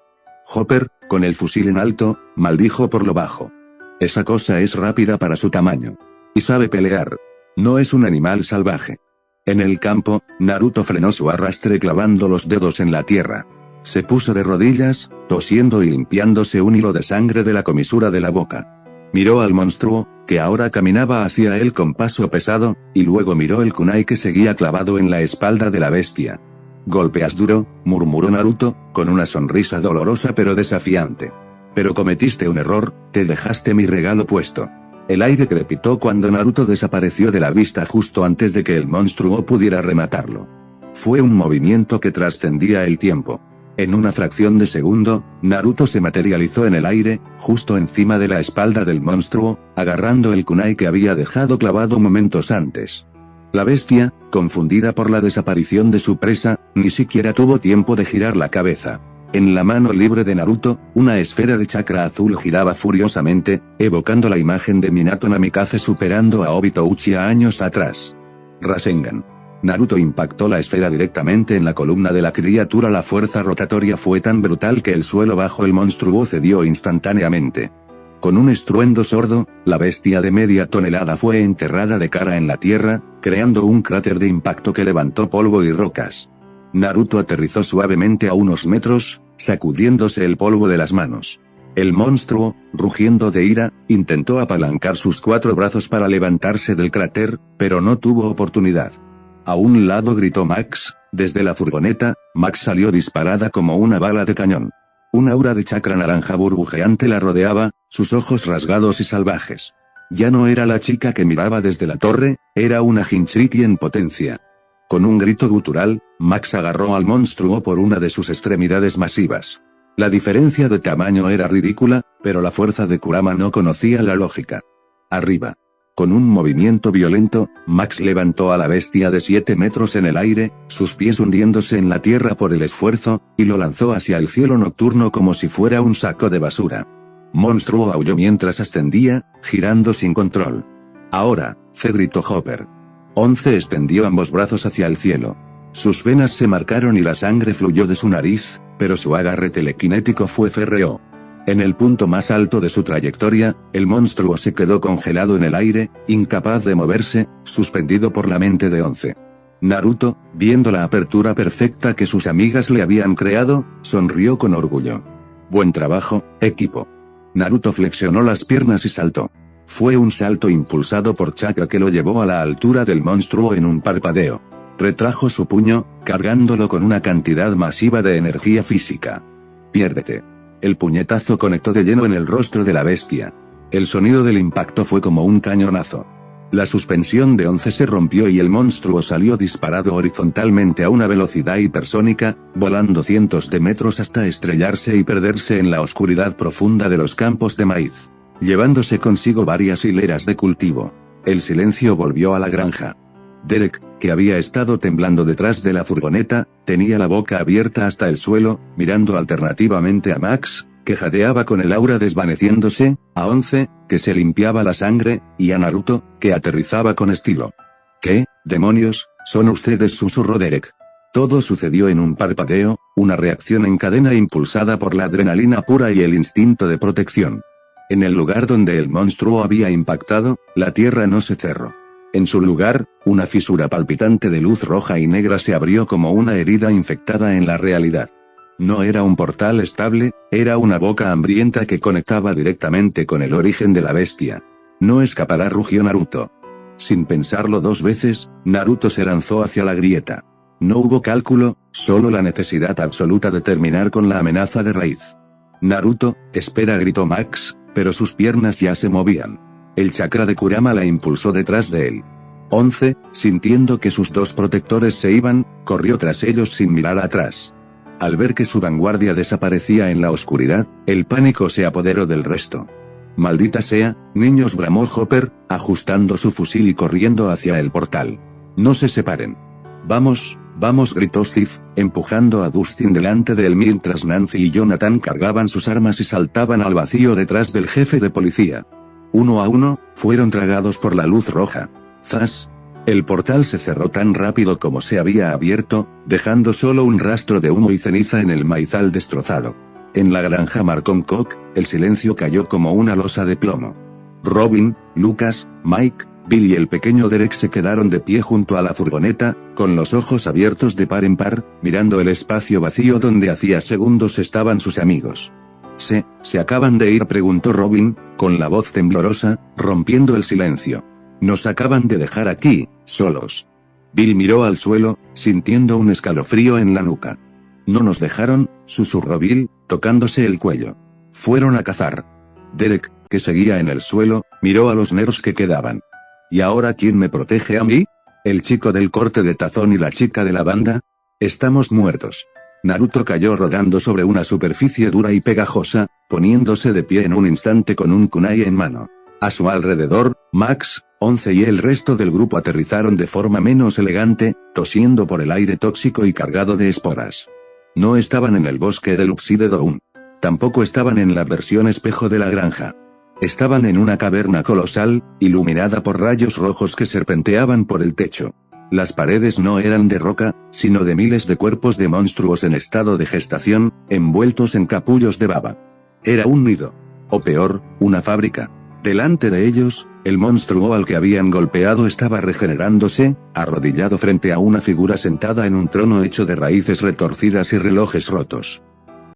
Hopper, con el fusil en alto, maldijo por lo bajo. «Esa cosa es rápida para su tamaño. Y sabe pelear. No es un animal salvaje». En el campo, Naruto frenó su arrastre clavando los dedos en la tierra. Se puso de rodillas, tosiendo y limpiándose un hilo de sangre de la comisura de la boca. Miró al monstruo, que ahora caminaba hacia él con paso pesado, y luego miró el kunai que seguía clavado en la espalda de la bestia. «Golpeas duro», murmuró Naruto, con una sonrisa dolorosa pero desafiante. «Pero cometiste un error, te dejaste mi regalo puesto». El aire crepitó cuando Naruto desapareció de la vista justo antes de que el monstruo pudiera rematarlo. Fue un movimiento que trascendía el tiempo. En una fracción de segundo, Naruto se materializó en el aire, justo encima de la espalda del monstruo, agarrando el kunai que había dejado clavado momentos antes. La bestia, confundida por la desaparición de su presa, ni siquiera tuvo tiempo de girar la cabeza. En la mano libre de Naruto, una esfera de chakra azul giraba furiosamente, evocando la imagen de Minato Namikaze superando a Obito Uchiha años atrás. Rasengan. Naruto impactó la esfera directamente en la columna de la criatura. La fuerza rotatoria fue tan brutal que el suelo bajo el monstruo cedió instantáneamente. Con un estruendo sordo, la bestia de media tonelada fue enterrada de cara en la tierra, creando un cráter de impacto que levantó polvo y rocas. Naruto aterrizó suavemente a unos metros, sacudiéndose el polvo de las manos. El monstruo, rugiendo de ira, intentó apalancar sus 4 brazos para levantarse del cráter, pero no tuvo oportunidad. A un lado gritó Max. Desde la furgoneta, Max salió disparada como una bala de cañón. Un aura de chakra naranja burbujeante la rodeaba, sus ojos rasgados y salvajes. Ya no era la chica que miraba desde la torre, era una Jinchuriki en potencia. Con un grito gutural, Max agarró al monstruo por una de sus extremidades masivas. La diferencia de tamaño era ridícula, pero la fuerza de Kurama no conocía la lógica. Arriba. Con un movimiento violento, Max levantó a la bestia de 7 metros en el aire, sus pies hundiéndose en la tierra por el esfuerzo, y lo lanzó hacia el cielo nocturno como si fuera un saco de basura. Monstruo aulló mientras ascendía, girando sin control. «Ahora», gritó Hopper. 11 extendió ambos brazos hacia el cielo. Sus venas se marcaron y la sangre fluyó de su nariz, pero su agarre telequinético fue férreo. En el punto más alto de su trayectoria, el monstruo se quedó congelado en el aire, incapaz de moverse, suspendido por la mente de 11. Naruto, viendo la apertura perfecta que sus amigas le habían creado, sonrió con orgullo. «Buen trabajo, equipo». Naruto flexionó las piernas y saltó. Fue un salto impulsado por chakra que lo llevó a la altura del monstruo en un parpadeo. Retrajo su puño, cargándolo con una cantidad masiva de energía física. «Piérdete». El puñetazo conectó de lleno en el rostro de la bestia. El sonido del impacto fue como un cañonazo. La suspensión de 11 se rompió y el monstruo salió disparado horizontalmente a una velocidad hipersónica, volando cientos de metros hasta estrellarse y perderse en la oscuridad profunda de los campos de maíz. llevándose consigo varias hileras de cultivo. El silencio volvió a la granja. Derek, que había estado temblando detrás de la furgoneta, tenía la boca abierta hasta el suelo, mirando alternativamente a Max, que jadeaba con el aura desvaneciéndose, a 11, que se limpiaba la sangre, y a Naruto, que aterrizaba con estilo. ¿Qué, demonios, son ustedes?, susurró Derek. Todo sucedió en un parpadeo, una reacción en cadena impulsada por la adrenalina pura y el instinto de protección. En el lugar donde el monstruo había impactado, la tierra no se cerró. En su lugar, una fisura palpitante de luz roja y negra se abrió como una herida infectada en la realidad. No era un portal estable, era una boca hambrienta que conectaba directamente con el origen de la bestia. No escapará, rugió Naruto. Sin pensarlo dos veces, Naruto se lanzó hacia la grieta. No hubo cálculo, solo la necesidad absoluta de terminar con la amenaza de raíz. Naruto, espera, gritó Max, pero sus piernas ya se movían. El chakra de Kurama la impulsó detrás de él. 11, sintiendo que sus dos protectores se iban, corrió tras ellos sin mirar atrás. Al ver que su vanguardia desaparecía en la oscuridad, el pánico se apoderó del resto. Maldita sea, niños, bramó Hopper, ajustando su fusil y corriendo hacia el portal. No se separen. Vamos, vamos, gritó Steve, empujando a Dustin delante de él mientras Nancy y Jonathan cargaban sus armas y saltaban al vacío detrás del jefe de policía. Uno a uno, fueron tragados por la luz roja. ¡Zas! El portal se cerró tan rápido como se había abierto, dejando solo un rastro de humo y ceniza en el maizal destrozado. En la granja Marconcock, el silencio cayó como una losa de plomo. Robin, Lucas, Mike, Bill y el pequeño Derek se quedaron de pie junto a la furgoneta, con los ojos abiertos de par en par, mirando el espacio vacío donde hacía segundos estaban sus amigos. ¿Se acaban de ir?, preguntó Robin, con la voz temblorosa, rompiendo el silencio. Nos acaban de dejar aquí, solos. Bill miró al suelo, sintiendo un escalofrío en la nuca. No nos dejaron, susurró Bill, tocándose el cuello. Fueron a cazar. Derek, que seguía en el suelo, miró a los nerds que quedaban. ¿Y ahora quién me protege a mí? ¿El chico del corte de tazón y la chica de la banda? Estamos muertos. Naruto cayó rodando sobre una superficie dura y pegajosa, poniéndose de pie en un instante con un kunai en mano. A su alrededor, Max, 11 y el resto del grupo aterrizaron de forma menos elegante, tosiendo por el aire tóxico y cargado de esporas. No estaban en el bosque del Upside Down. Tampoco estaban en la versión espejo de la granja. Estaban en una caverna colosal, iluminada por rayos rojos que serpenteaban por el techo. Las paredes no eran de roca, sino de miles de cuerpos de monstruos en estado de gestación, envueltos en capullos de baba. Era un nido. O peor, una fábrica. Delante de ellos, el monstruo al que habían golpeado estaba regenerándose, arrodillado frente a una figura sentada en un trono hecho de raíces retorcidas y relojes rotos.